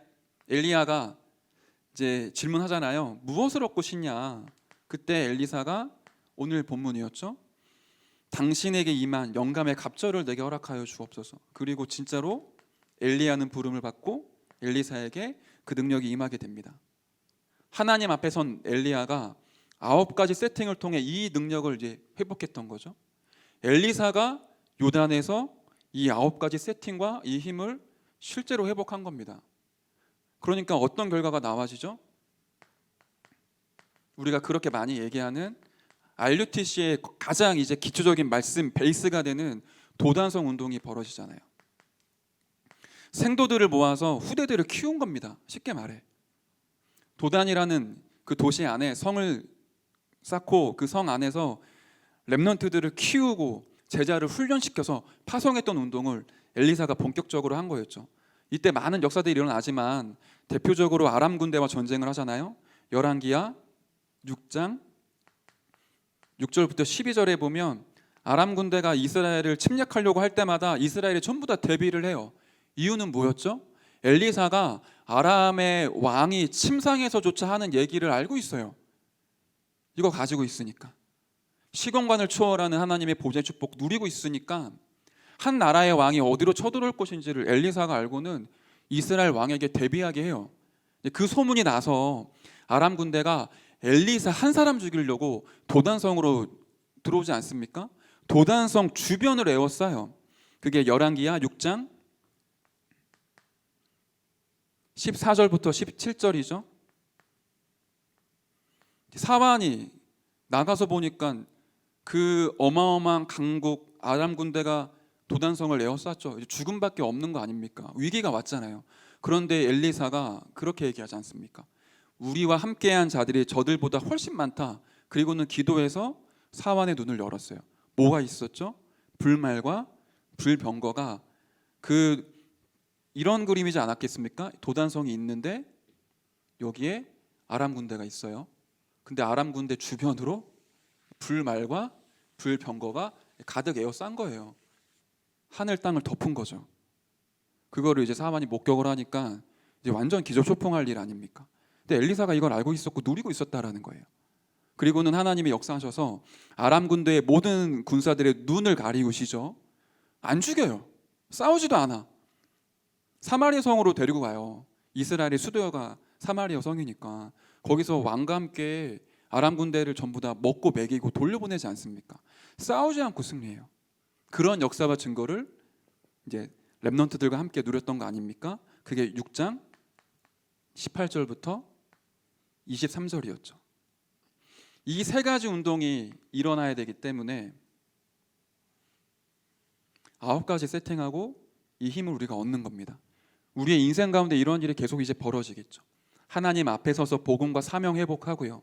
Speaker 1: 엘리야가 이제 질문하잖아요. 무엇을 얻고 싶냐? 그때 엘리사가 오늘 본문이었죠. 당신에게 임한 영감의 갑절을 내게 허락하여 주옵소서. 그리고 진짜로 엘리야는 부름을 받고 엘리사에게 그 능력이 임하게 됩니다. 하나님 앞에 선 엘리야가 9가지 세팅을 통해 이 능력을 이제 회복했던 거죠. 엘리사가 요단에서 이 9가지 세팅과 이 힘을 실제로 회복한 겁니다. 그러니까 어떤 결과가 나와지죠? 우리가 그렇게 많이 얘기하는 RUTC의 가장 이제 기초적인 말씀 베이스가 되는 도단성 운동이 벌어지잖아요. 생도들을 모아서 후대들을 키운 겁니다. 쉽게 말해. 도단이라는 그 도시 안에 성을 쌓고 그 성 안에서 렘넌트들을 키우고 제자를 훈련시켜서 파송했던 운동을 엘리사가 본격적으로 한 거였죠. 이때 많은 역사들이 일어나지만 대표적으로 아람 군대와 전쟁을 하잖아요. 열왕기하 6장 6절부터 12절에 보면 아람 군대가 이스라엘을 침략하려고 할 때마다 이스라엘이 전부 다 대비를 해요. 이유는 뭐였죠? 엘리사가 아람의 왕이 침상에서조차 하는 얘기를 알고 있어요. 이거 가지고 있으니까. 시공간을 초월하는 하나님의 보좌의 축복 누리고 있으니까 한 나라의 왕이 어디로 쳐들어올 것인지를 엘리사가 알고는 이스라엘 왕에게 대비하게 해요. 그 소문이 나서 아람 군대가 엘리사 한 사람 죽이려고 도단성으로 들어오지 않습니까? 도단성 주변을 에워싸요. 그게 열왕기하 6장 14절부터 17절이죠. 사환이 나가서 보니까 그 어마어마한 강국 아람 군대가 도단성을 에워쌌죠. 죽음밖에 없는 거 아닙니까? 위기가 왔잖아요. 그런데 엘리사가 그렇게 얘기하지 않습니까? 우리와 함께한 자들이 저들보다 훨씬 많다. 그리고는 기도해서 사환의 눈을 열었어요. 뭐가 있었죠? 불말과 불병거가 이런 그림이지 않았겠습니까? 도단성이 있는데 여기에 아람 군대가 있어요. 근데 아람 군대 주변으로 불말과 불병거가 가득 에워싼 거예요. 하늘 땅을 덮은 거죠. 그거를 이제 사만이 목격을 하니까 이제 완전 기적초풍할 일 아닙니까? 근데 엘리사가 이걸 알고 있었고 누리고 있었다라는 거예요. 그리고는 하나님이 역사하셔서 아람 군대의 모든 군사들의 눈을 가리우시죠. 안 죽여요. 싸우지도 않아. 사마리아 성으로 데리고 가요. 이스라엘의 수도가 사마리아 성이니까 거기서 왕과 함께 아람 군대를 전부 다 먹고 먹이고 돌려보내지 않습니까? 싸우지 않고 승리해요. 그런 역사와 증거를 이제 렘넌트들과 함께 누렸던 거 아닙니까? 그게 6장 18절부터 23절이었죠. 이 세 가지 운동이 일어나야 되기 때문에 9가지 세팅하고 이 힘을 우리가 얻는 겁니다. 우리의 인생 가운데 이런 일이 계속 이제 벌어지겠죠. 하나님 앞에 서서 복음과 사명 회복하고요.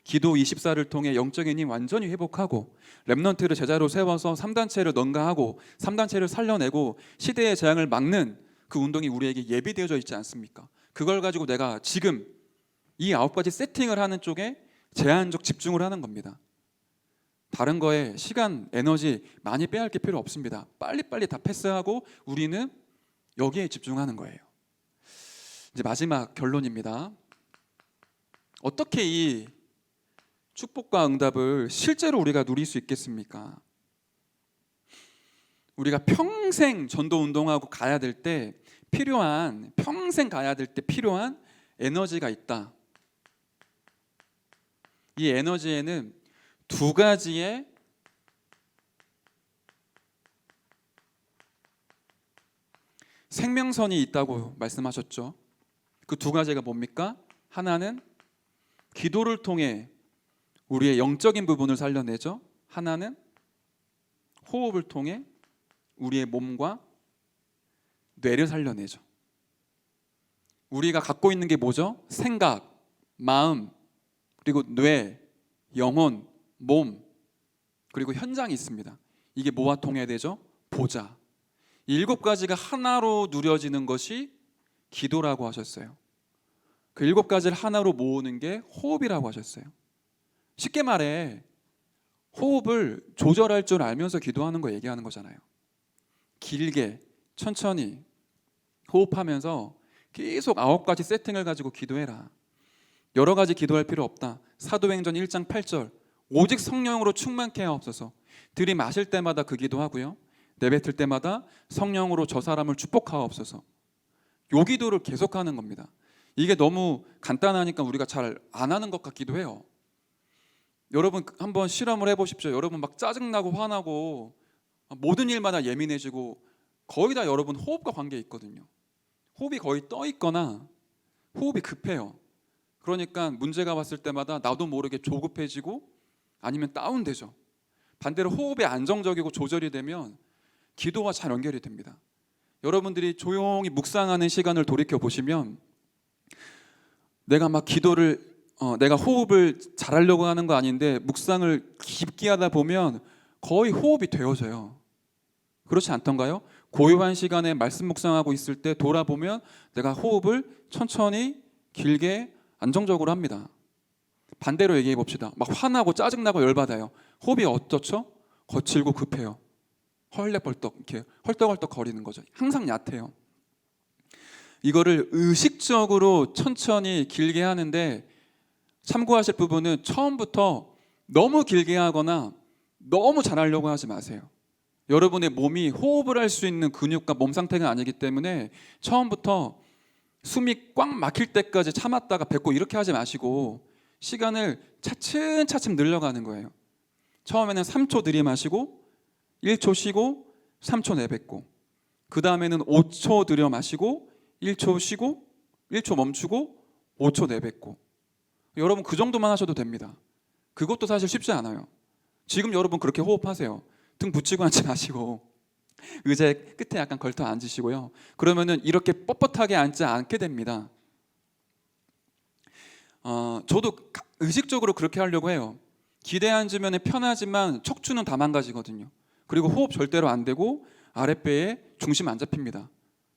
Speaker 1: 기도 24를 통해 영적인 힘 완전히 회복하고 렘넌트를 제자로 세워서 3단체를 능가하고 3단체를 살려내고 시대의 재앙을 막는 그 운동이 우리에게 예비되어져 있지 않습니까? 그걸 가지고 내가 지금 이 9가지 세팅을 하는 쪽에 제한적 집중을 하는 겁니다. 다른 거에 시간, 에너지 많이 빼앗을 게 필요 없습니다. 빨리빨리 다 패스하고 우리는 여기에 집중하는 거예요. 이제 마지막 결론입니다. 어떻게 이 축복과 응답을 실제로 우리가 누릴 수 있겠습니까? 우리가 평생 전도 운동하고 가야 될 때 평생 가야 될 때 필요한 에너지가 있다. 이 에너지에는 2가지의 생명선이 있다고 말씀하셨죠. 그 2가지가 뭡니까? 하나는 기도를 통해 우리의 영적인 부분을 살려내죠. 하나는 호흡을 통해 우리의 몸과 뇌를 살려내죠. 우리가 갖고 있는 게 뭐죠? 생각, 마음, 그리고 뇌, 영혼, 몸, 그리고 현장이 있습니다. 이게 뭐와 통해야 되죠? 보좌. 7가지가 하나로 누려지는 것이 기도라고 하셨어요. 그 7가지를 하나로 모으는 게 호흡이라고 하셨어요. 쉽게 말해 호흡을 조절할 줄 알면서 기도하는 거 얘기하는 거잖아요. 길게 천천히 호흡하면서 계속 9가지 세팅을 가지고 기도해라. 여러 가지 기도할 필요 없다. 사도행전 1장 8절 오직 성령으로 충만케 하옵소서. 들이마실 때마다 그 기도하고요. 내뱉을 때마다 성령으로 저 사람을 축복하옵소서. 요 기도를 계속하는 겁니다. 이게 너무 간단하니까 우리가 잘 안 하는 것 같기도 해요. 여러분 한번 실험을 해보십시오. 여러분 막 짜증나고 화나고 모든 일마다 예민해지고 거의 다 여러분 호흡과 관계 있거든요. 호흡이 거의 떠 있거나 호흡이 급해요. 그러니까 문제가 왔을 때마다 나도 모르게 조급해지고 아니면 다운되죠. 반대로 호흡이 안정적이고 조절이 되면 기도와 잘 연결이 됩니다. 여러분들이 조용히 묵상하는 시간을 돌이켜 보시면 내가 막 내가 호흡을 잘하려고 하는 거 아닌데 묵상을 깊게 하다 보면 거의 호흡이 되어져요. 그렇지 않던가요? 고요한 시간에 말씀 묵상하고 있을 때 돌아보면 내가 호흡을 천천히 길게 안정적으로 합니다. 반대로 얘기해 봅시다. 막 화나고 짜증나고 열받아요. 호흡이 어떻죠? 거칠고 급해요. 헐레벌떡 이렇게 헐떡헐떡 거리는 거죠. 항상 얕아요. 이거를 의식적으로 천천히 길게 하는데 참고하실 부분은 처음부터 너무 길게 하거나 너무 잘하려고 하지 마세요. 여러분의 몸이 호흡을 할 수 있는 근육과 몸 상태가 아니기 때문에 처음부터 숨이 꽉 막힐 때까지 참았다가 뱉고 이렇게 하지 마시고 시간을 차츰차츰 늘려가는 거예요. 처음에는 3초 들이마시고 1초 쉬고 3초 내뱉고 그 다음에는 5초 들여 마시고 1초 쉬고 1초 멈추고 5초 내뱉고 여러분 그 정도만 하셔도 됩니다. 그것도 사실 쉽지 않아요. 지금 여러분 그렇게 호흡하세요. 등 붙이고 앉지 마시고 의자 끝에 약간 걸터 앉으시고요. 그러면은 이렇게 뻣뻣하게 앉지 않게 됩니다. 저도 의식적으로 그렇게 하려고 해요. 기대 앉으면 편하지만 척추는 다 망가지거든요. 그리고 호흡 절대로 안 되고 아랫배에 중심 안 잡힙니다.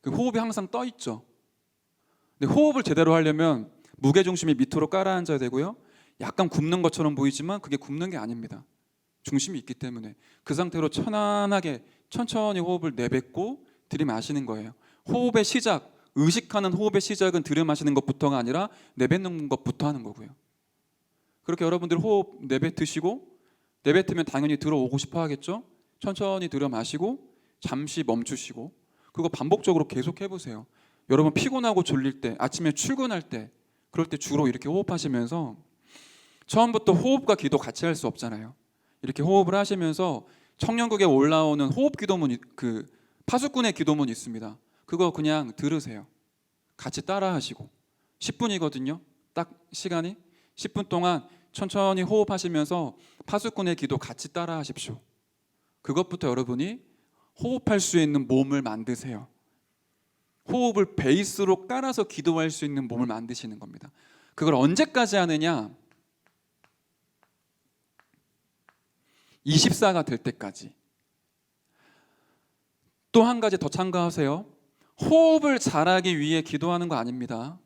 Speaker 1: 그 호흡이 항상 떠 있죠. 근데 호흡을 제대로 하려면 무게 중심이 밑으로 깔아앉아야 되고요. 약간 굽는 것처럼 보이지만 그게 굽는 게 아닙니다. 중심이 있기 때문에 그 상태로 편안하게 천천히 호흡을 내뱉고 들이마시는 거예요. 호흡의 시작, 의식하는 호흡의 시작은 들이마시는 것부터가 아니라 내뱉는 것부터 하는 거고요. 그렇게 여러분들 호흡 내뱉으시고 내뱉으면 당연히 들어오고 싶어 하겠죠. 천천히 들여마시고 잠시 멈추시고 그거 반복적으로 계속 해보세요. 여러분 피곤하고 졸릴 때, 아침에 출근할 때 그럴 때 주로 이렇게 호흡하시면서 처음부터 호흡과 기도 같이 할 수 없잖아요. 이렇게 호흡을 하시면서 청년국에 올라오는 호흡 기도문, 그 파수꾼의 기도문 있습니다. 그거 그냥 들으세요. 같이 따라 하시고 10분이거든요. 딱 시간이 10분 동안 천천히 호흡하시면서 파수꾼의 기도 같이 따라 하십시오. 그것부터 여러분이 호흡할 수 있는 몸을 만드세요. 호흡을 베이스로 깔아서 기도할 수 있는 몸을 만드시는 겁니다. 그걸 언제까지 하느냐? 24가 될 때까지. 또 한 가지 더 참고하세요. 호흡을 잘하기 위해 기도하는 거 아닙니다.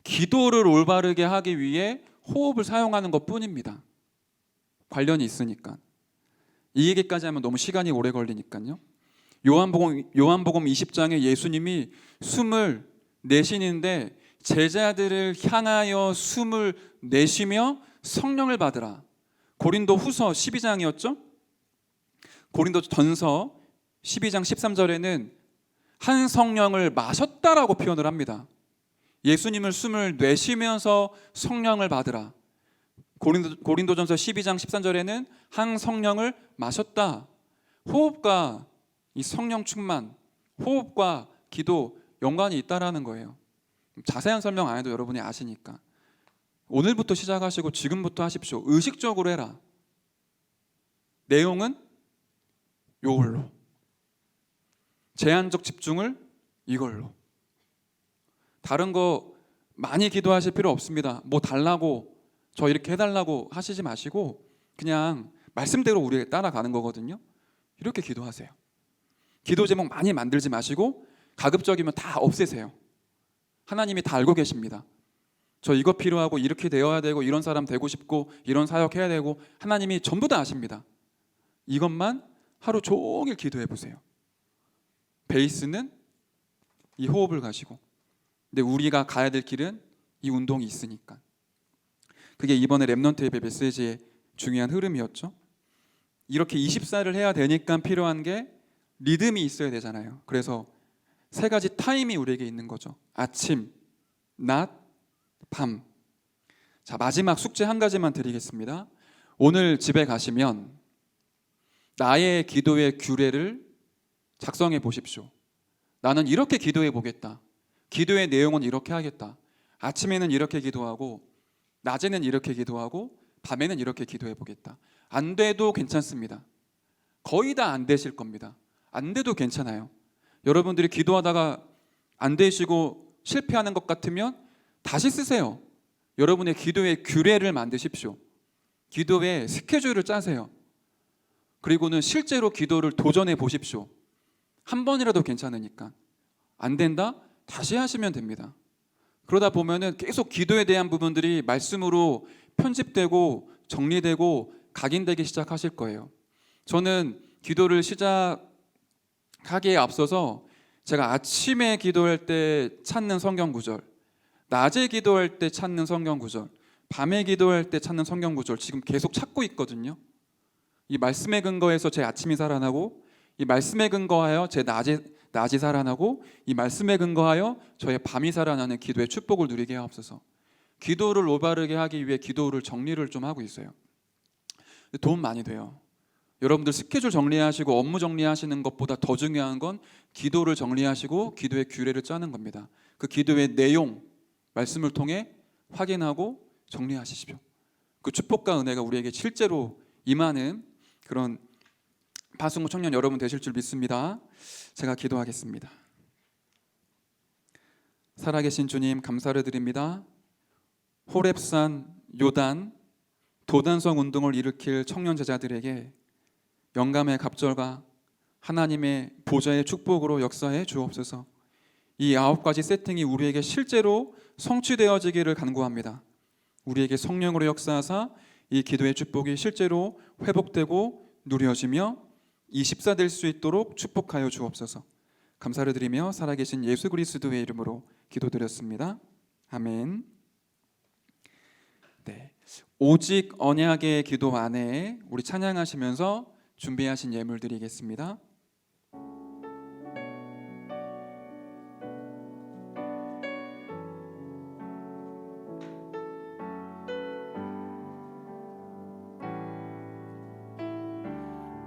Speaker 1: 기도를 올바르게 하기 위해 호흡을 사용하는 것 뿐입니다. 관련이 있으니까. 이 얘기까지 하면 너무 시간이 오래 걸리니까요. 요한복음 20장에 예수님이 숨을 내쉬는데 제자들을 향하여 숨을 내쉬며 성령을 받으라. 고린도 후서 12장이었죠? 고린도 전서 12장 13절에는 한 성령을 마셨다라고 표현을 합니다. 예수님을 숨을 내쉬면서 성령을 받으라. 고린도전서 12장 13절에는 한 성령을 마셨다. 호흡과 이 성령 충만, 호흡과 기도 연관이 있다라는 거예요. 자세한 설명 안 해도 여러분이 아시니까. 오늘부터 시작하시고 지금부터 하십시오. 의식적으로 해라. 내용은 요걸로. 제한적 집중을 이걸로. 다른 거 많이 기도하실 필요 없습니다. 뭐 달라고 저 이렇게 해달라고 하시지 마시고 그냥 말씀대로 우리 따라가는 거거든요. 이렇게 기도하세요. 기도 제목 많이 만들지 마시고 가급적이면 다 없애세요. 하나님이 다 알고 계십니다. 저 이거 필요하고 이렇게 되어야 되고 이런 사람 되고 싶고 이런 사역해야 되고 하나님이 전부 다 아십니다. 이것만 하루 종일 기도해 보세요. 베이스는 이 호흡을 가지고 근데 우리가 가야 될 길은 이 운동이 있으니까. 그게 이번에 랩넌트 예배 메시지의 중요한 흐름이었죠. 이렇게 24를 해야 되니까 필요한 게 리듬이 있어야 되잖아요. 그래서 세 가지 타임이 우리에게 있는 거죠. 아침, 낮, 밤. 자, 마지막 숙제 한 가지만 드리겠습니다. 오늘 집에 가시면 나의 기도의 규례를 작성해 보십시오. 나는 이렇게 기도해 보겠다. 기도의 내용은 이렇게 하겠다. 아침에는 이렇게 기도하고 낮에는 이렇게 기도하고 밤에는 이렇게 기도해 보겠다. 안 돼도 괜찮습니다. 거의 다 안 되실 겁니다. 안 돼도 괜찮아요. 여러분들이 기도하다가 안 되시고 실패하는 것 같으면 다시 쓰세요. 여러분의 기도의 규례를 만드십시오. 기도의 스케줄을 짜세요. 그리고는 실제로 기도를 도전해 보십시오. 한 번이라도 괜찮으니까. 안 된다? 다시 하시면 됩니다. 그러다 보면은 계속 기도에 대한 부분들이 말씀으로 편집되고 정리되고 각인되기 시작하실 거예요. 저는 기도를 시작하기에 앞서서 제가 아침에 기도할 때 찾는 성경 구절, 낮에 기도할 때 찾는 성경 구절, 밤에 기도할 때 찾는 성경 구절 지금 계속 찾고 있거든요. 이 말씀에 근거해서 제 아침이 살아나고, 이 말씀에 근거하여 제 낮이 살아나고, 이 말씀에 근거하여 저의 밤이 살아나는 기도의 축복을 누리게 하옵소서. 기도를 올바르게 하기 위해 기도를 정리를 좀 하고 있어요. 도움 많이 돼요. 여러분들 스케줄 정리하시고 업무 정리하시는 것보다 더 중요한 건 기도를 정리하시고 기도의 규례를 짜는 겁니다. 그 기도의 내용, 말씀을 통해 확인하고 정리하시십시오. 그 축복과 은혜가 우리에게 실제로 임하는 그런 파수모 청년 여러분 되실 줄 믿습니다. 제가 기도하겠습니다. 살아계신 주님 감사를 드립니다. 호렙산, 요단, 도단성 운동을 일으킬 청년 제자들에게 영감의 갑절과 하나님의 보좌의 축복으로 역사해 주옵소서. 이 9가지 세팅이 우리에게 실제로 성취되어지기를 간구합니다. 우리에게 성령으로 역사하사 이 기도의 축복이 실제로 회복되고 누려지며 24 될 수 있도록 축복하여 주옵소서. 감사를 드리며 살아계신 예수 그리스도의 이름으로 기도드렸습니다. 아멘. 네, 오직 언약의 기도 안에 우리 찬양하시면서 준비하신 예물 드리겠습니다.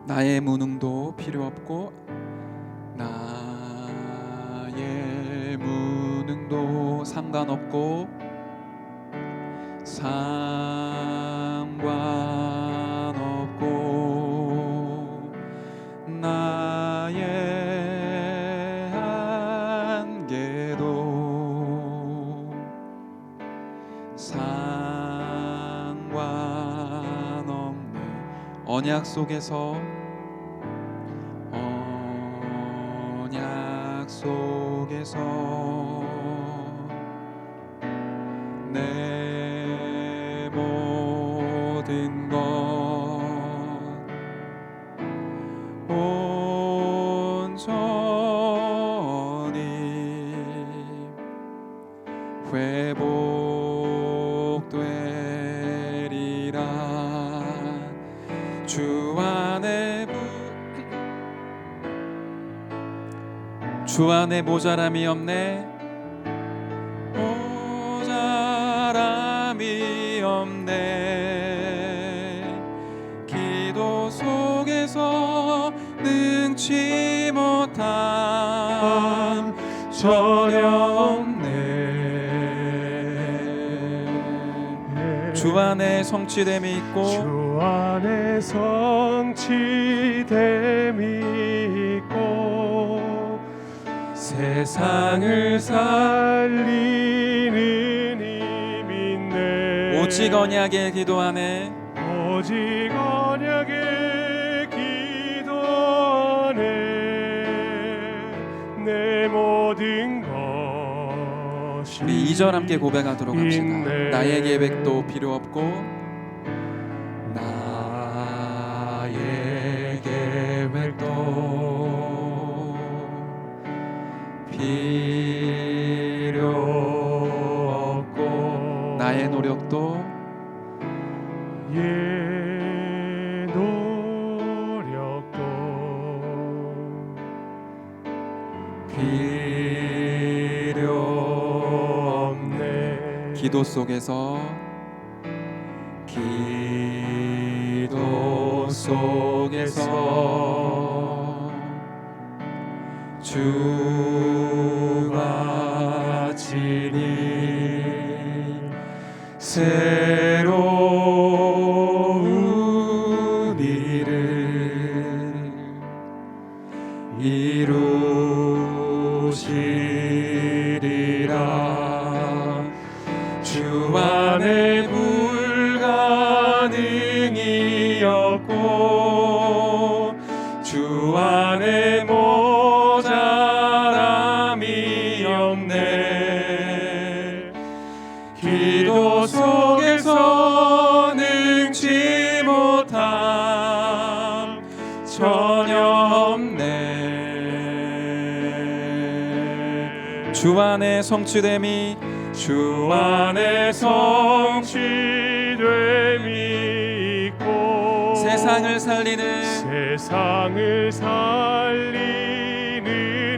Speaker 1: 나의 무능도 필요 없고 나의 무능도 상관없고 상관없고 나의 한계도 상관없네. 언약 속에서 내 모든 것 온전히 회복되리라. 주 안에 모자람이 없네. 모자람이 없네. 기도 속에서 능치 못함 전혀 없네. 주 안에 성취됨이 있고
Speaker 3: 주 안에 성취됨이 있고 세상을 살리는 힘이 있네.
Speaker 1: 오직 언약의 기도 안에
Speaker 3: 오직 언약의 기도 안에 내 모든 것이
Speaker 1: 우리 2절 함께 고백하도록 합시다.
Speaker 3: 있네.
Speaker 1: 나의 계획도 필요 없고
Speaker 3: 나의 계획도
Speaker 1: 필요 없고 나의 노력도
Speaker 3: 노력도
Speaker 1: 필요 없네. 기도 속에서 기도 속에서 주가 지니 새로운 일을 이루시리라. 주 안에 불가능이었고 주 안에 모자람이 없네. 기도 속에서 능치 못함 전혀 없네. 주 안에 성취됨이 주 안에 성취됨이 있고
Speaker 3: 세상을 살리는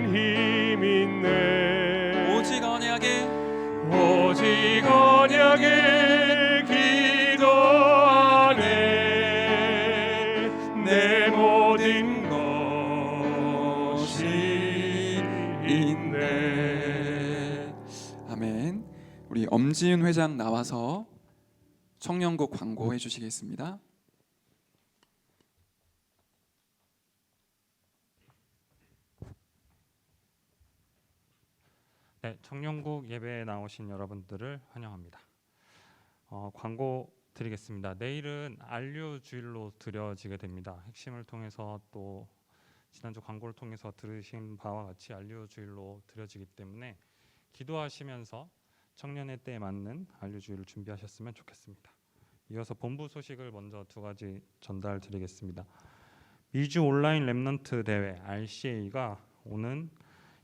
Speaker 3: 힘 있네.
Speaker 1: 오직 언약의
Speaker 3: 기도 안에 내 모든 것이 있네.
Speaker 1: 아멘. 우리 엄지은 회장 나와서 청년국 광고해 주시겠습니다.
Speaker 4: 네, 청년국 예배에 나오신 여러분들을 환영합니다. 광고 드리겠습니다. 내일은 안류 주일로 드려지게 됩니다. 핵심을 통해서 또 지난주 광고를 통해서 들으신 바와 같이 안류 주일로 드려지기 때문에 기도하시면서 청년의 때에 맞는 안류 주일을 준비하셨으면 좋겠습니다. 이어서 본부 소식을 먼저 두 가지 전달 드리겠습니다. 미주 온라인 랩넌트 대회 RCA가 오는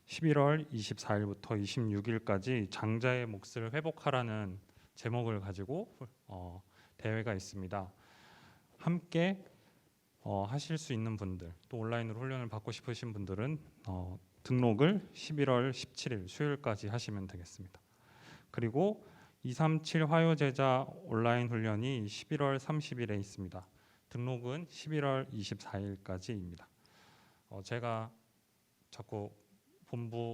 Speaker 4: 11월 24일부터 26일까지 장자의 몫을 회복하라는 제목을 가지고 대회가 있습니다. 함께 하실 수 있는 분들, 또 온라인으로 훈련을 받고 싶으신 분들은 등록을 11월 17일 수요일까지 하시면 되겠습니다. 그리고 237 화요제자 온라인 훈련이 11월 30일에 있습니다. 등록은 11월 24일까지입니다. 제가 자꾸 본부의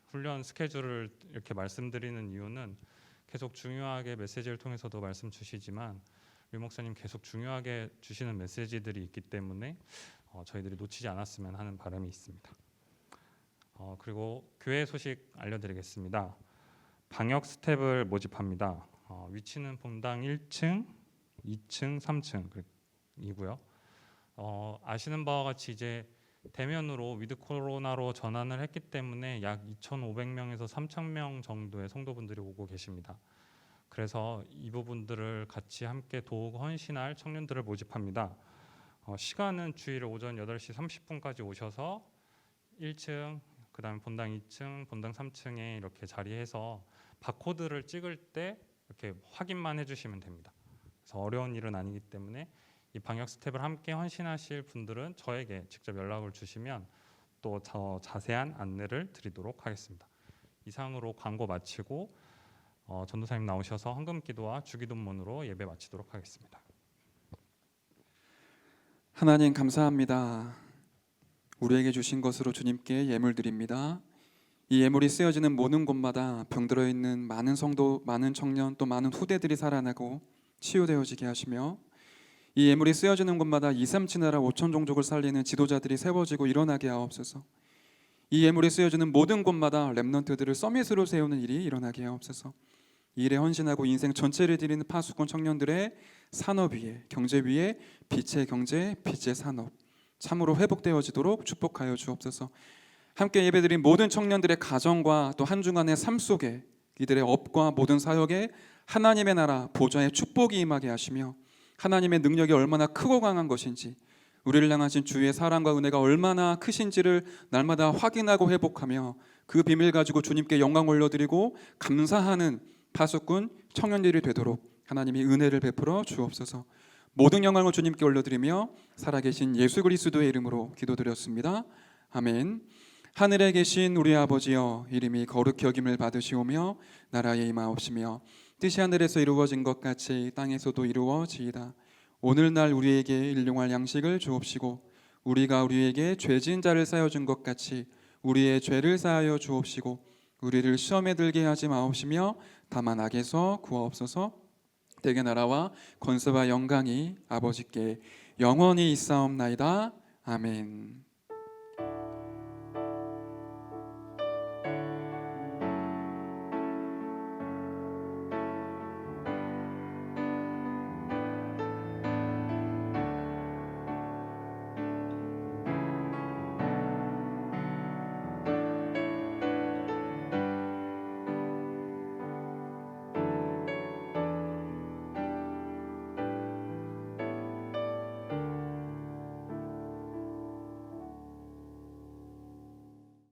Speaker 4: 훈련 스케줄을 이렇게 말씀드리는 이유는 계속 중요하게 메시지를 통해서도 말씀 주시지만 류 목사님 계속 중요하게 주시는 메시지들이 있기 때문에 저희들이 놓치지 않았으면 하는 바람이 있습니다. 그리고 교회 소식 알려드리겠습니다. 방역 스텝을 모집합니다. 위치는 본당 1층, 2층, 3층이고요. 아시는 바와 같이 이제 대면으로 위드 코로나로 전환을 했기 때문에 약 2,500명에서 3,000명 정도의 성도분들이 오고 계십니다. 그래서 이 부분들을 같이 함께 도우고 헌신할 청년들을 모집합니다. 시간은 주일 오전 8시 30분까지 오셔서 1층, 그 다음에 본당 2층, 본당 3층에 이렇게 자리해서 바코드를 찍을 때 이렇게 확인만 해주시면 됩니다. 그래서 어려운 일은 아니기 때문에 이 방역 스텝을 함께 헌신하실 분들은 저에게 직접 연락을 주시면 또 더 자세한 안내를 드리도록 하겠습니다. 이상으로 광고 마치고 전도사님 나오셔서 헌금기도와 주기도문으로 예배 마치도록 하겠습니다.
Speaker 1: 하나님 감사합니다. 우리에게 주신 것으로 주님께 예물 드립니다. 이 예물이 쓰여지는 모든 곳마다 병들어 있는 많은 성도, 많은 청년, 또 많은 후대들이 살아나고 치유되어지게 하시며 이 예물이 쓰여지는 곳마다 2, 3치 나라 5천 종족을 살리는 지도자들이 세워지고 일어나게 하옵소서. 이 예물이 쓰여지는 모든 곳마다 랩넌트들을 서밋으로 세우는 일이 일어나게 하옵소서. 이 일에 헌신하고 인생 전체를 드리는 파수꾼 청년들의 산업 위에, 경제 위에 빛의 경제, 빛의 산업 참으로 회복되어지도록 축복하여 주옵소서. 함께 예배드린 모든 청년들의 가정과 또 한 주간의 삶 속에 이들의 업과 모든 사역에 하나님의 나라 보좌의 축복이 임하게 하시며 하나님의 능력이 얼마나 크고 강한 것인지 우리를 향하신 주의 사랑과 은혜가 얼마나 크신지를 날마다 확인하고 회복하며 그 비밀 가지고 주님께 영광 올려드리고 감사하는 파수꾼 청년들이 되도록 하나님이 은혜를 베풀어 주옵소서. 모든 영광을 주님께 올려드리며 살아계신 예수 그리스도의 이름으로 기도드렸습니다. 아멘. 하늘에 계신 우리 아버지여, 이름이 거룩히 여김을 받으시오며 나라에 임하옵시며 뜻이 하늘에서 이루어진 것 같이 땅에서도 이루어지이다. 오늘날 우리에게 일용할 양식을 주옵시고 우리가 우리에게 죄 지은 자를 쌓여 준 것 같이 우리의 죄를 쌓여 주옵시고 우리를 시험에 들게 하지 마옵시며 다만 악에서 구하옵소서. 대개 나라와 권세와 영광이 아버지께 영원히 있사옵나이다. 아멘.